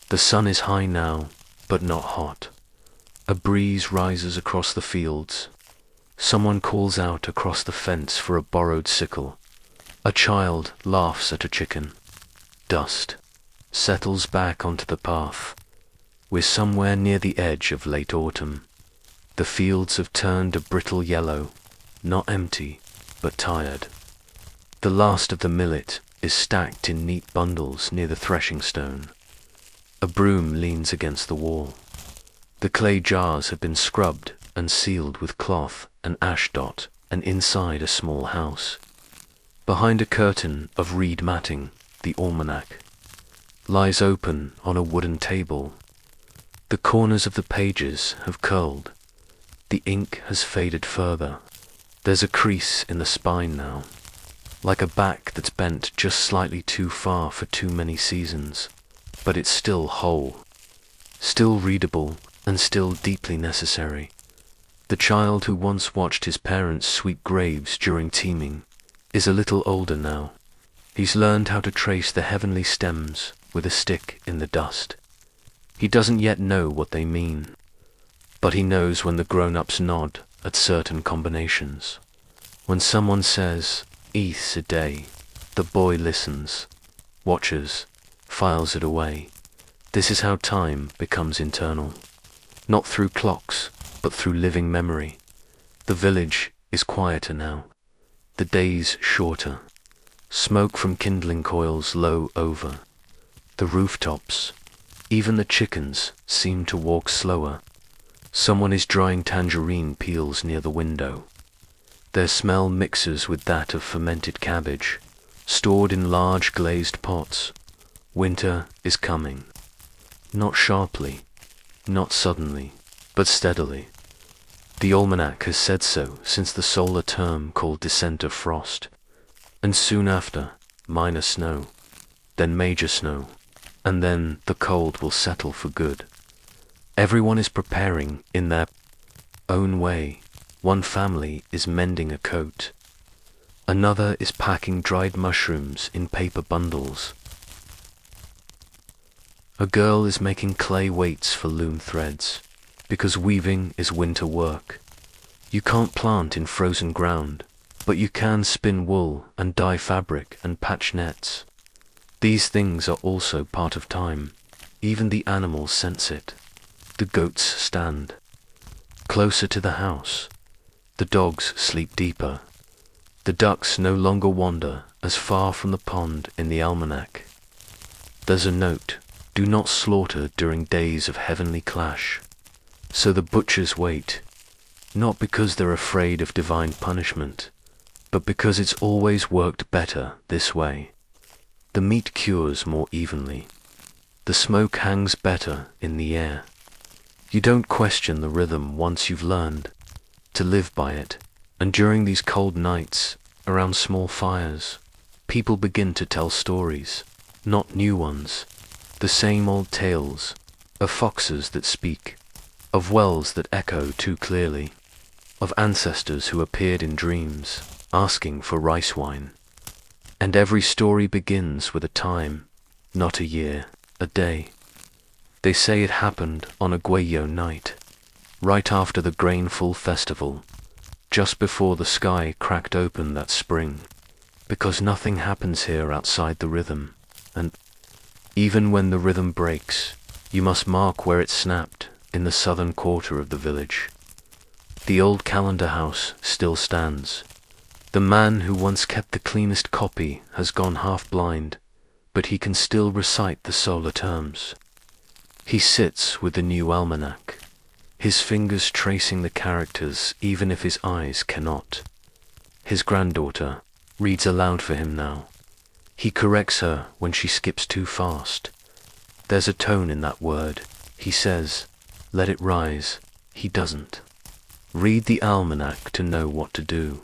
The sun is high now, but not hot. A breeze rises across the fields. Someone calls out across the fence for a borrowed sickle. A child laughs at a chicken. Dust settles back onto the path. We're somewhere near the edge of late autumn. The fields have turned a brittle yellow, not empty, but tired. The last of the millet is stacked in neat bundles near the threshing stone. A broom leans against the wall. The clay jars have been scrubbed and sealed with cloth and ashdot, and inside a small house. Behind a curtain of reed matting, the almanac lies open on a wooden table. The corners of the pages have curled. The ink has faded further. There's a crease in the spine now, like a back that's bent just slightly too far for too many seasons, but it's still whole, still readable, and still deeply necessary. The child who once watched his parents sweep graves during teeming is a little older now. He's learned how to trace the heavenly stems with a stick in the dust. He doesn't yet know what they mean, but he knows when the grown-ups nod at certain combinations. When someone says, "Eath's a day," the boy listens, watches, files it away. This is how time becomes internal. Not through clocks, but through living memory. The village is quieter now. The days shorter. Smoke from kindling coils low over. The rooftops, even the chickens, seem to walk slower. Someone is drying tangerine peels near the window. Their smell mixes with that of fermented cabbage, stored in large glazed pots. Winter is coming. Not sharply, not suddenly, but steadily. The almanac has said so since the solar term called Descent of Frost, and soon after, minor snow, then major snow, and then the cold will settle for good. Everyone is preparing in their own way. One family is mending a coat. Another is packing dried mushrooms in paper bundles. A girl is making clay weights for loom threads, because weaving is winter work. You can't plant in frozen ground, but you can spin wool and dye fabric and patch nets. These things are also part of time. Even the animals sense it. The goats stand closer to the house. The dogs sleep deeper. The ducks no longer wander as far from the pond in the almanac. There's a note: do not slaughter during days of heavenly clash. So the butchers wait, not because they're afraid of divine punishment, but because it's always worked better this way. The meat cures more evenly. The smoke hangs better in the air. You don't question the rhythm once you've learned to live by it, and during these cold nights, around small fires, people begin to tell stories, not new ones, the same old tales, of foxes that speak, of wells that echo too clearly, of ancestors who appeared in dreams, asking for rice wine. And every story begins with a time, not a year, a day. They say it happened on a Gwayo night, right after the Grainful Festival, just before the sky cracked open that spring, because nothing happens here outside the rhythm, and even when the rhythm breaks, you must mark where it snapped in the southern quarter of the village. The old calendar house still stands. The man who once kept the cleanest copy has gone half blind, but he can still recite the solar terms. He sits with the new almanac, his fingers tracing the characters even if his eyes cannot. His granddaughter reads aloud for him now. He corrects her when she skips too fast. There's a tone in that word. He says, "Let it rise." He doesn't. Read the almanac to know what to do.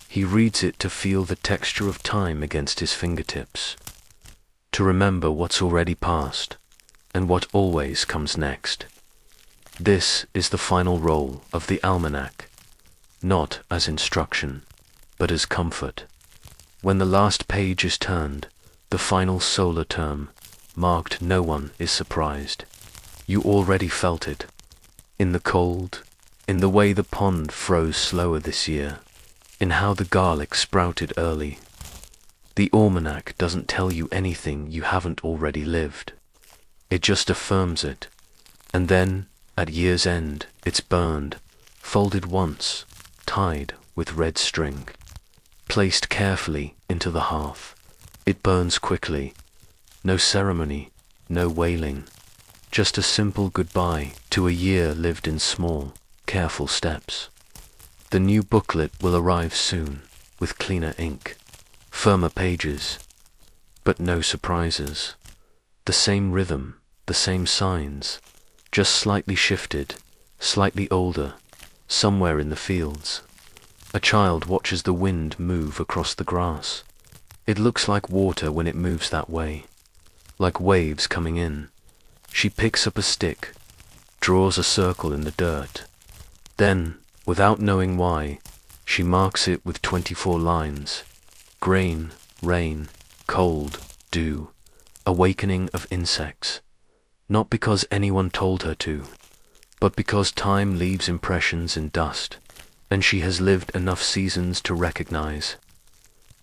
He reads it to feel the texture of time against his fingertips, to remember what's already passed and what always comes next. This is the final role of the almanac, not as instruction, but as comfort. When the last page is turned, the final solar term, marked, no one is surprised. You already felt it. In the cold, in the way the pond froze slower this year, in how the garlic sprouted early. The almanac doesn't tell you anything you haven't already lived. It just affirms it, and then, at year's end, it's burned, folded once, tied with red string, placed carefully into the hearth. It burns quickly, no ceremony, no wailing, just a simple goodbye to a year lived in small, careful steps. The new booklet will arrive soon, with cleaner ink, firmer pages, but no surprises. The same rhythm, the same signs, just slightly shifted, slightly older, somewhere in the fields. A child watches the wind move across the grass. It looks like water when it moves that way, like waves coming in. She picks up a stick, draws a circle in the dirt. Then, without knowing why, she marks it with 24 lines. Grain, rain, cold, dew, awakening of insects. Not because anyone told her to, but because time leaves impressions in dust, and she has lived enough seasons to recognize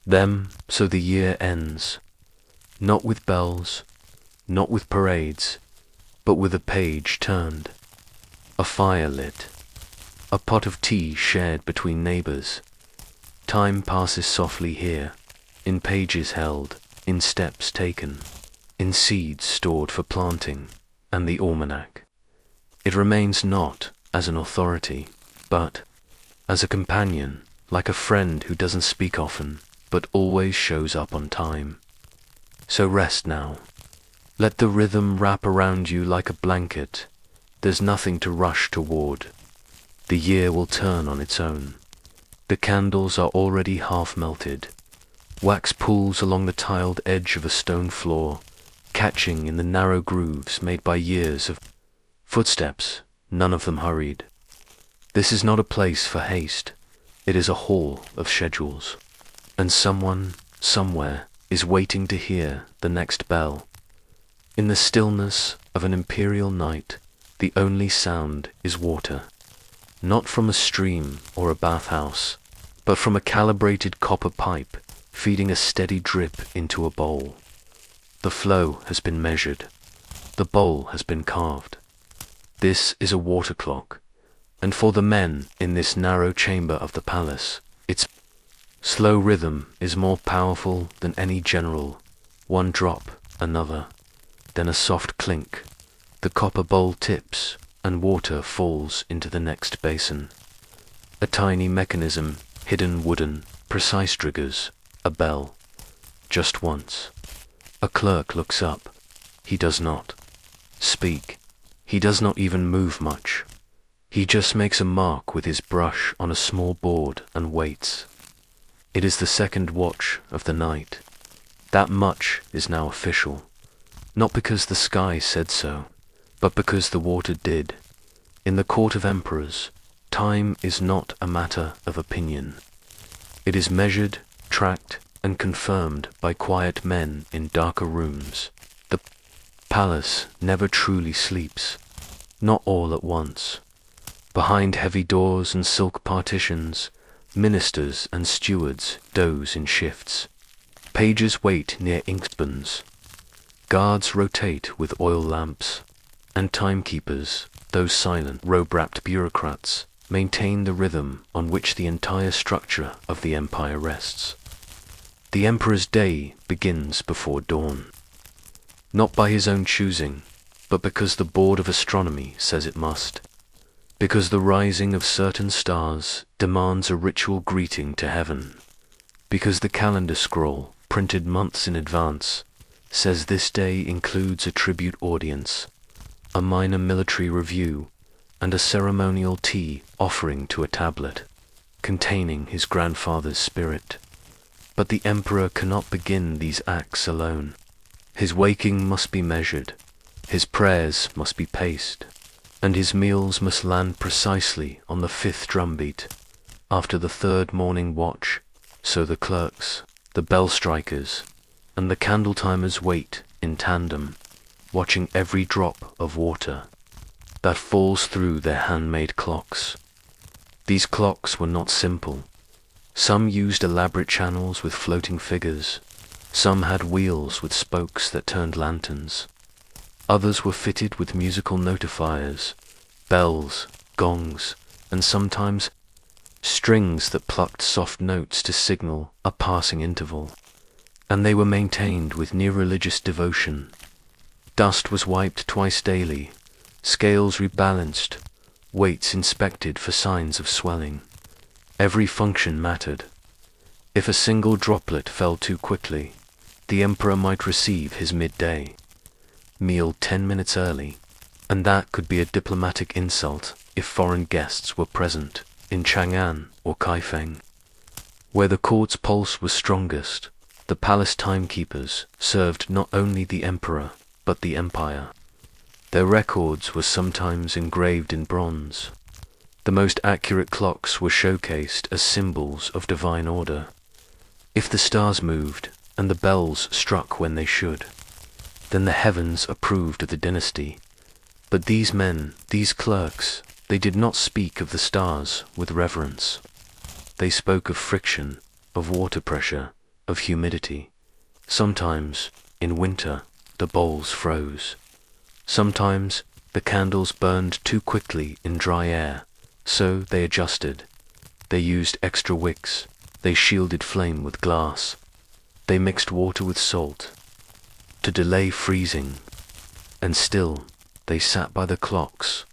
them, so the year ends. Not with bells, not with parades, but with a page turned, a fire lit, a pot of tea shared between neighbors. Time passes softly here, in pages held, in steps taken, in seeds stored for planting, and the almanac. It remains not as an authority, but as a companion, like a friend who doesn't speak often, but always shows up on time. So rest now. Let the rhythm wrap around you like a blanket. There's nothing to rush toward. The year will turn on its own. The candles are already half melted. Wax pools along the tiled edge of a stone floor, catching in the narrow grooves made by years of footsteps, none of them hurried. This is not a place for haste. It is a hall of schedules. And someone, somewhere, is waiting to hear the next bell. In the stillness of an imperial night, the only sound is water. Not from a stream or a bathhouse, but from a calibrated copper pipe feeding a steady drip into a bowl. The flow has been measured. The bowl has been carved. This is a water clock, and for the men in this narrow chamber of the palace, its slow rhythm is more powerful than any general. One drop, another, then a soft clink. The copper bowl tips, and water falls into the next basin. A tiny mechanism, hidden wooden, precise triggers, a bell. Just once. A clerk looks up. He does not speak. He does not even move much. He just makes a mark with his brush on a small board and waits. It is the second watch of the night. That much is now official. Not because the sky said so, but because the water did. In the court of emperors, time is not a matter of opinion. It is measured, tracked, and confirmed by quiet men in darker rooms. The palace never truly sleeps, not all at once. Behind heavy doors and silk partitions, ministers and stewards doze in shifts. Pages wait near inkspans. Guards rotate with oil lamps, and timekeepers, those silent, robe-wrapped bureaucrats, maintain the rhythm on which the entire structure of the empire rests. The emperor's day begins before dawn, not by his own choosing, but because the Board of Astronomy says it must, because the rising of certain stars demands a ritual greeting to heaven, because the calendar scroll, printed months in advance, says this day includes a tribute audience, a minor military review, and a ceremonial tea offering to a tablet, containing his grandfather's spirit. But the emperor cannot begin these acts alone. His waking must be measured, his prayers must be paced, and his meals must land precisely on the 5th drumbeat, after the 3rd morning watch, so the clerks, the bell strikers, and the candle timers wait in tandem, watching every drop of water. that falls through their handmade clocks. These clocks were not simple. Some used elaborate channels with floating figures. Some had wheels with spokes that turned lanterns. Others were fitted with musical notifiers, bells, gongs, and sometimes strings that plucked soft notes to signal a passing interval. And they were maintained with near religious devotion. Dust was wiped twice daily, scales rebalanced, weights inspected for signs of swelling. Every function mattered. If a single droplet fell too quickly, the emperor might receive his midday meal 10 minutes early, and that could be a diplomatic insult if foreign guests were present in Chang'an or Kaifeng. Where the court's pulse was strongest, the palace timekeepers served not only the emperor but the empire. Their records were sometimes engraved in bronze. The most accurate clocks were showcased as symbols of divine order. If the stars moved and the bells struck when they should, then the heavens approved of the dynasty. But these men, these clerks, they did not speak of the stars with reverence. They spoke of friction, of water pressure, of humidity. Sometimes, in winter, the bowls froze. Sometimes, the candles burned too quickly in dry air, so they adjusted. They used extra wicks. They shielded flame with glass. They mixed water with salt to delay freezing. And still, they sat by the clocks,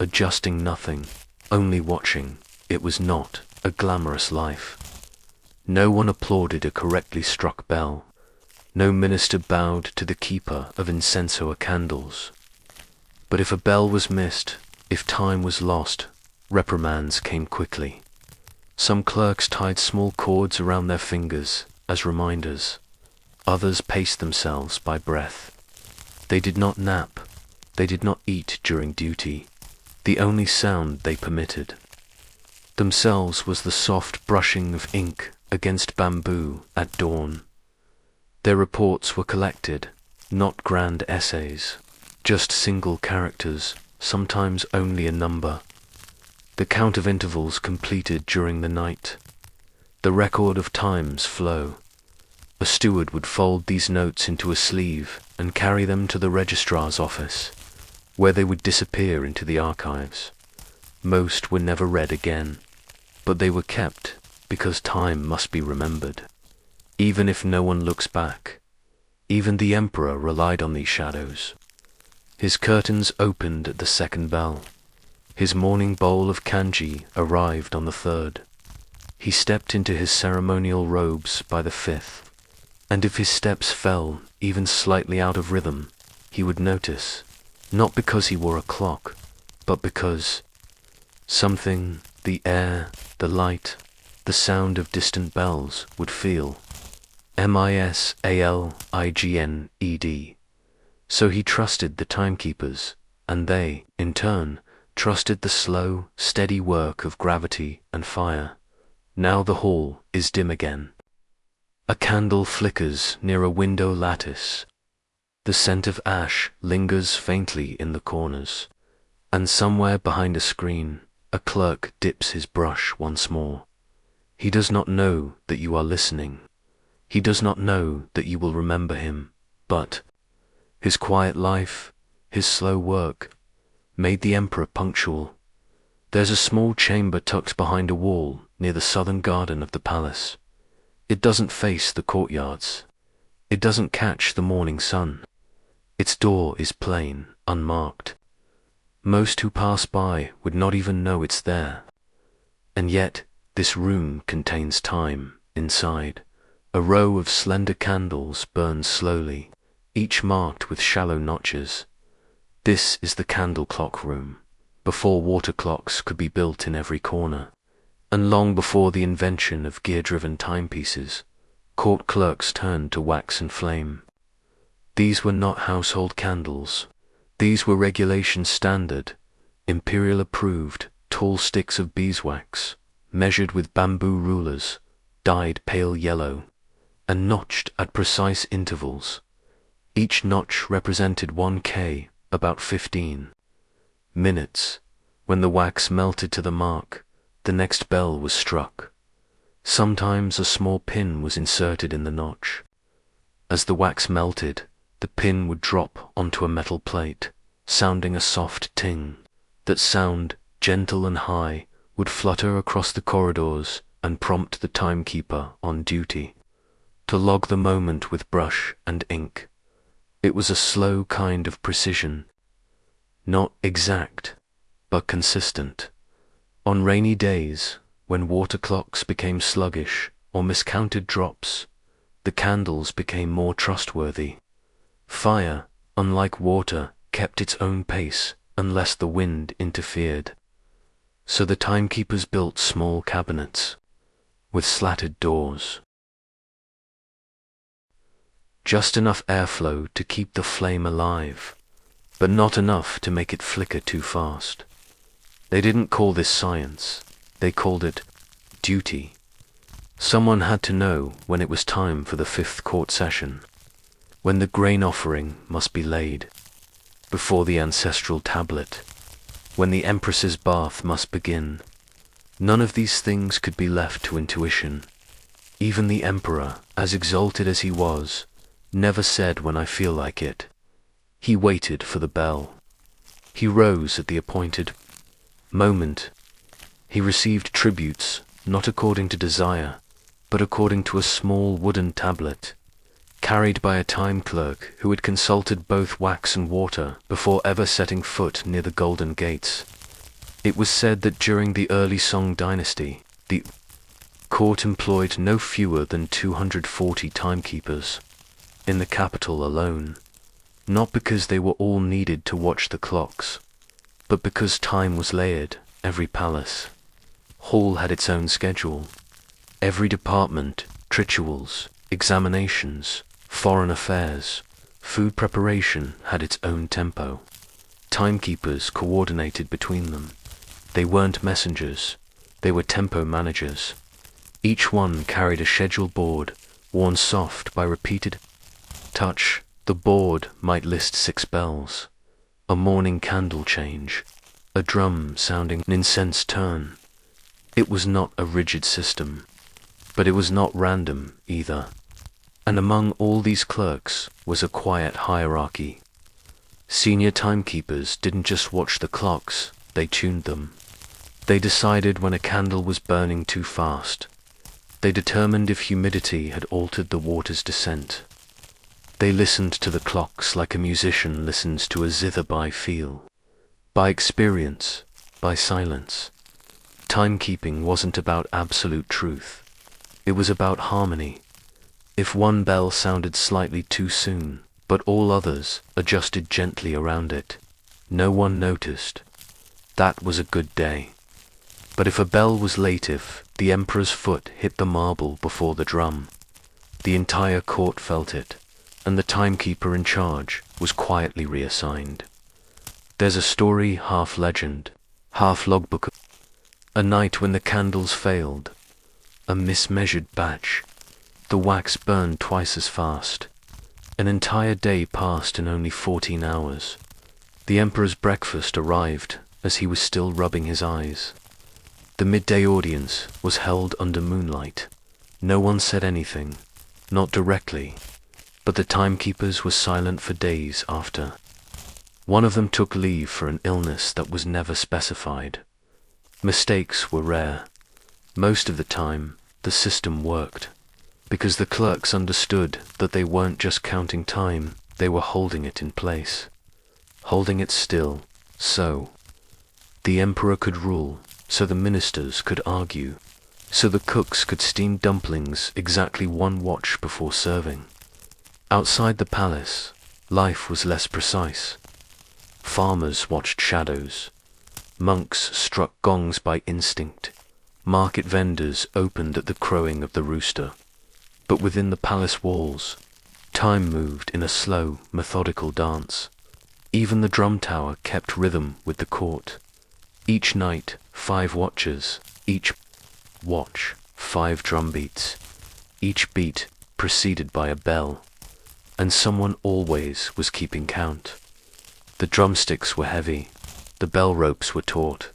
adjusting nothing, only watching. It was not a glamorous life. No one applauded a correctly struck bell. No minister bowed to the keeper of incense or candles. But if a bell was missed, if time was lost, reprimands came quickly. Some clerks tied small cords around their fingers as reminders. Others paced themselves by breath. They did not nap. They did not eat during duty. The only sound they permitted themselves was the soft brushing of ink against bamboo at dawn. Their reports were collected, not grand essays, just single characters, sometimes only a number. The count of intervals completed during the night. The record of time's flow. A steward would fold these notes into a sleeve and carry them to the registrar's office, where they would disappear into the archives. Most were never read again, but they were kept because time must be remembered. Even if no one looks back, even the emperor relied on these shadows. His curtains opened at the second bell. His morning bowl of kanji arrived on the third. He stepped into his ceremonial robes by the fifth, and if his steps fell even slightly out of rhythm, he would notice, not because he wore a clock, but because something, the air, the light, the sound of distant bells would feel. MISALIGNED. So he trusted the timekeepers, and they, in turn, trusted the slow, steady work of gravity and fire. Now the hall is dim again. A candle flickers near a window lattice. The scent of ash lingers faintly in the corners, and somewhere behind a screen, a clerk dips his brush once more. He does not know that you are listening. He does not know that you will remember him, but his quiet life, his slow work, made the emperor punctual. There's a small chamber tucked behind a wall near the southern garden of the palace. It doesn't face the courtyards. It doesn't catch the morning sun. Its door is plain, unmarked. Most who pass by would not even know it's there. And yet, this room contains time inside. A row of slender candles burns slowly, each marked with shallow notches. This is the candle clock room, before water clocks could be built in every corner, and long before the invention of gear-driven timepieces, court clerks turned to wax and flame. These were not household candles. These were regulation standard, imperial approved, tall sticks of beeswax, measured with bamboo rulers, dyed pale yellow, and notched at precise intervals. Each notch represented 1K, about 15. Minutes. When the wax melted to the mark, the next bell was struck. Sometimes a small pin was inserted in the notch. As the wax melted, the pin would drop onto a metal plate, sounding a soft ting. That sound, gentle and high, would flutter across the corridors and prompt the timekeeper on duty to log the moment with brush and ink. It was a slow kind of precision, not exact, but consistent. On rainy days, when water clocks became sluggish or miscounted drops, the candles became more trustworthy. Fire, unlike water, kept its own pace unless the wind interfered. So the timekeepers built small cabinets with slatted doors. Just enough airflow to keep the flame alive, but not enough to make it flicker too fast. They didn't call this science, they called it duty. Someone had to know when it was time for the 5th court session, when the grain offering must be laid before the ancestral tablet, when the empress's bath must begin. None of these things could be left to intuition. Even the emperor, as exalted as he was, never said when I feel like it. He waited for the bell. He rose at the appointed moment. He received tributes, not according to desire, but according to a small wooden tablet, carried by a time clerk who had consulted both wax and water before ever setting foot near the Golden Gates. It was said that during the early Song dynasty, the court employed no fewer than 240 timekeepers in the capital alone, not because they were all needed to watch the clocks, but because time was layered. Every palace hall had its own schedule. Every department, rituals, examinations, foreign affairs, food preparation had its own tempo. Timekeepers coordinated between them. They weren't messengers, they were tempo managers. Each one carried a schedule board, worn soft by repeated touch. The board might list 6 bells, a morning candle change, a drum sounding an incense turn. It was not a rigid system, but it was not random either. And among all these clerks was a quiet hierarchy. Senior timekeepers didn't just watch the clocks, they tuned them. They decided when a candle was burning too fast. They determined if humidity had altered the water's descent. They listened to the clocks like a musician listens to a zither by feel, by experience, by silence. Timekeeping wasn't about absolute truth. It was about harmony. If one bell sounded slightly too soon, but all others adjusted gently around it, no one noticed. That was a good day. But if a bell was late, if the emperor's foot hit the marble before the drum, the entire court felt it, and the timekeeper in charge was quietly reassigned. There's a story, half legend, half logbook. A night when the candles failed, a mismeasured batch. The wax burned twice as fast. An entire day passed in only 14 hours. The emperor's breakfast arrived as he was still rubbing his eyes. The midday audience was held under moonlight. No one said anything, not directly, but the timekeepers were silent for days after. One of them took leave for an illness that was never specified. Mistakes were rare. Most of the time, the system worked, because the clerks understood that they weren't just counting time, they were holding it in place, holding it still, so the emperor could rule, so the ministers could argue, so the cooks could steam dumplings exactly 1 watch before serving. Outside the palace, life was less precise. Farmers watched shadows. Monks struck gongs by instinct. Market vendors opened at the crowing of the rooster. But within the palace walls, time moved in a slow, methodical dance. Even the drum tower kept rhythm with the court. Each night, 5 watchers, each watch, 5 drum beats, each beat preceded by a bell, and someone always was keeping count. The drumsticks were heavy, the bell ropes were taut,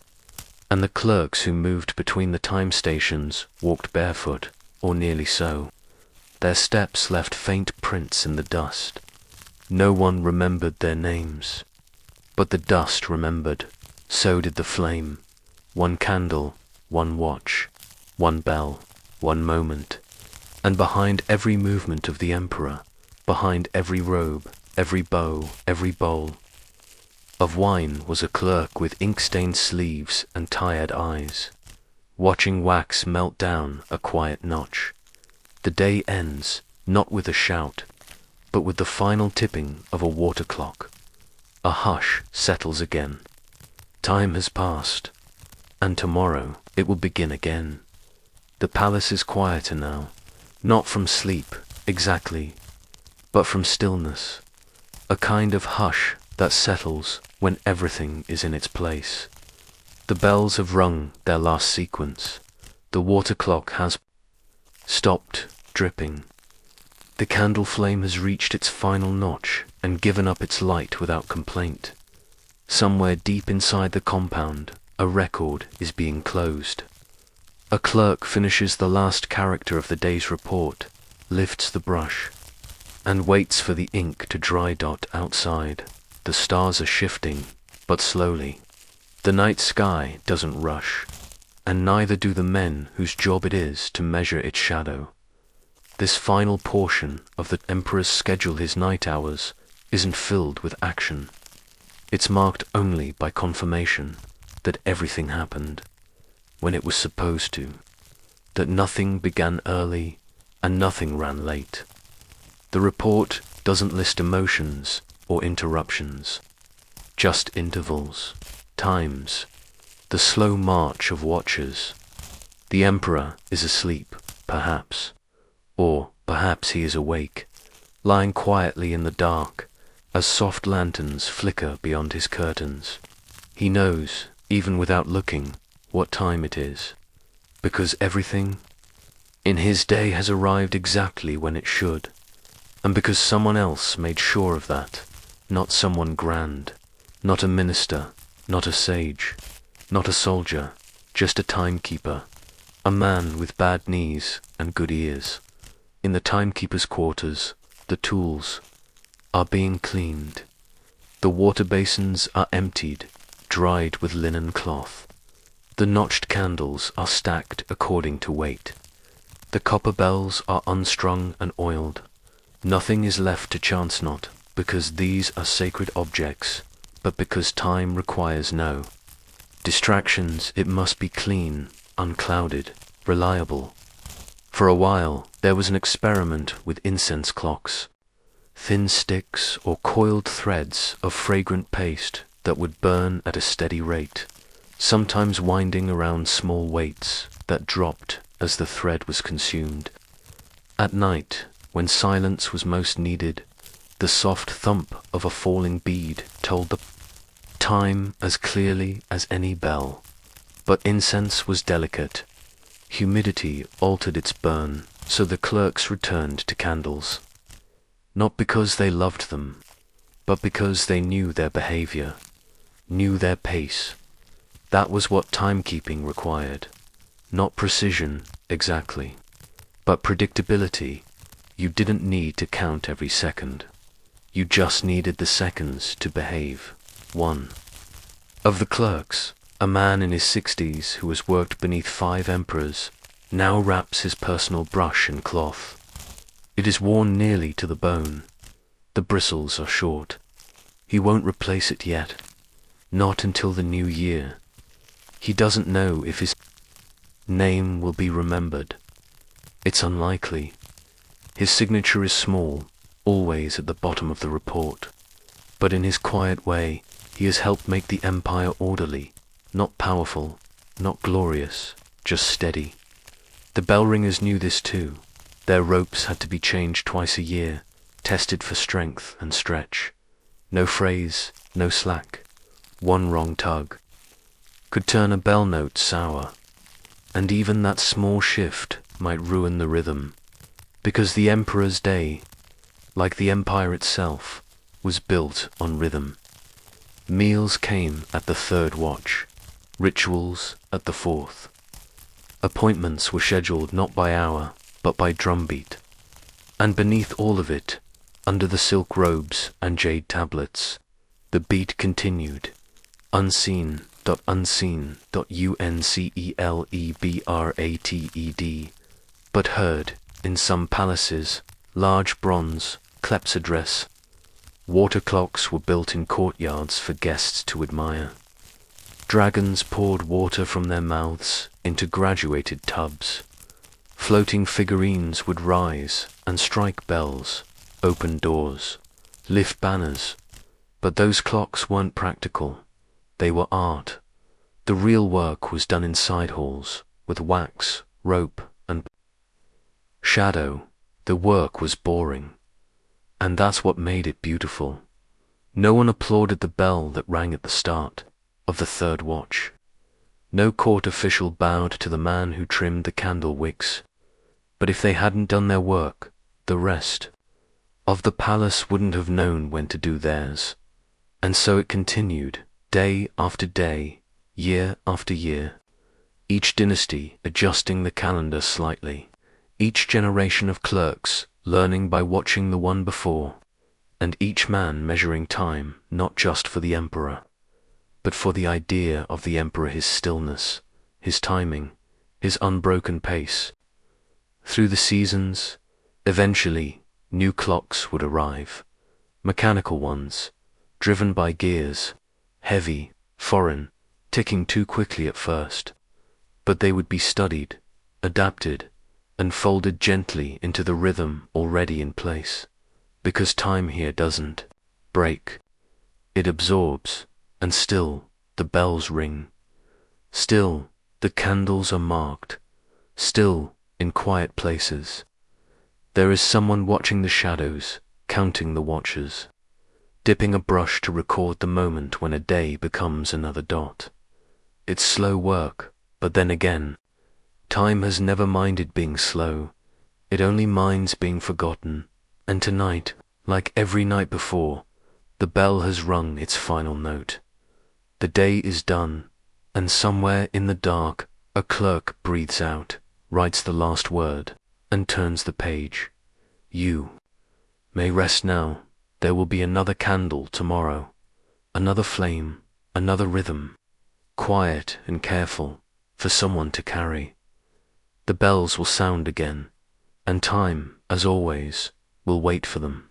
and the clerks who moved between the time stations walked barefoot, or nearly so. Their steps left faint prints in the dust. No one remembered their names, but the dust remembered. So did the flame. One candle, one watch, one bell, one moment. And behind every movement of the emperor, behind every robe, every bow, every bowl of wine, was a clerk with ink-stained sleeves and tired eyes, watching wax melt down a quiet notch. The day ends, not with a shout, but with the final tipping of a water clock. A hush settles again. Time has passed, and tomorrow it will begin again. The palace is quieter now, not from sleep, exactly, but from stillness, a kind of hush that settles when everything is in its place. The bells have rung their last sequence. The water clock has stopped dripping. The candle flame has reached its final notch and given up its light without complaint. Somewhere deep inside the compound, a record is being closed. A clerk finishes the last character of the day's report, lifts the brush, and waits for the ink to dry. Outside, the stars are shifting, but slowly. The night sky doesn't rush, and neither do the men whose job it is to measure its shadow. This final portion of the emperor's schedule, his night hours, isn't filled with action. It's marked only by confirmation that everything happened when it was supposed to, that nothing began early and nothing ran late. The report doesn't list emotions or interruptions, just intervals, times, the slow march of watchers. The emperor is asleep, perhaps, or perhaps he is awake, lying quietly in the dark as soft lanterns flicker beyond his curtains. He knows, even without looking, what time it is, because everything in his day has arrived exactly when it should, and because someone else made sure of that, not someone grand, not a minister, not a sage, not a soldier, just a timekeeper, a man with bad knees and good ears. In the timekeeper's quarters, the tools are being cleaned. The water basins are emptied, dried with linen cloth. The notched candles are stacked according to weight. The copper bells are unstrung and oiled. Nothing is left to chance not, because these are sacred objects, but because time requires no distractions. It must be clean, unclouded, reliable. For a while, there was an experiment with incense clocks, thin sticks or coiled threads of fragrant paste that would burn at a steady rate, sometimes winding around small weights that dropped as the thread was consumed. At night, when silence was most needed, the soft thump of a falling bead told the time as clearly as any bell. But incense was delicate. Humidity altered its burn, so the clerks returned to candles. Not because they loved them, but because they knew their behavior, knew their pace. That was what timekeeping required. Not precision, exactly, but predictability. You didn't need to count every second. You just needed the seconds to behave. One of the clerks, a man in his 60s who has worked beneath 5 emperors, now wraps his personal brush in cloth. It is worn nearly to the bone. The bristles are short. He won't replace it yet. Not until the new year. He doesn't know if his name will be remembered. It's unlikely. His signature is small, always at the bottom of the report. But in his quiet way, he has helped make the empire orderly, not powerful, not glorious, just steady. The bell ringers knew this too. Their ropes had to be changed twice a year, tested for strength and stretch. No phrase, no slack. One wrong tug could turn a bell note sour, and even that small shift might ruin the rhythm, because the emperor's day, like the empire itself, was built on rhythm. Meals came at the third watch, rituals at the fourth. Appointments were scheduled not by hour, but by drumbeat. And beneath all of it, under the silk robes and jade tablets, the beat continued, unseen, uncelebrated, but heard, in some palaces, large bronze clepsydress. Water clocks were built in courtyards for guests to admire. Dragons poured water from their mouths into graduated tubs. Floating figurines would rise and strike bells, open doors, lift banners. But those clocks weren't practical. They were art. The real work was done in side halls, with wax, rope, and shadow. The work was boring. And that's what made it beautiful. No one applauded the bell that rang at the start of the third watch. No court official bowed to the man who trimmed the candle wicks. But if they hadn't done their work, the rest of the palace wouldn't have known when to do theirs. And so it continued, day after day, year after year, each dynasty adjusting the calendar slightly, each generation of clerks learning by watching the one before, and each man measuring time not just for the emperor, but for the idea of the emperor, his stillness, his timing, his unbroken pace. Through the seasons, eventually, new clocks would arrive, mechanical ones, driven by gears, heavy, foreign, ticking too quickly at first. But they would be studied, adapted, and folded gently into the rhythm already in place. Because time here doesn't break. It absorbs, and still the bells ring. Still the candles are marked. Still in quiet places. There is someone watching the shadows, counting the watches, dipping a brush to record the moment when a day becomes another dot. It's slow work, but then again, time has never minded being slow. It only minds being forgotten. And tonight, like every night before, the bell has rung its final note. The day is done, and somewhere in the dark, a clerk breathes out, writes the last word, and turns the page. You may rest now. There will be another candle tomorrow, another flame, another rhythm, quiet and careful, for someone to carry. The bells will sound again, and time, as always, will wait for them.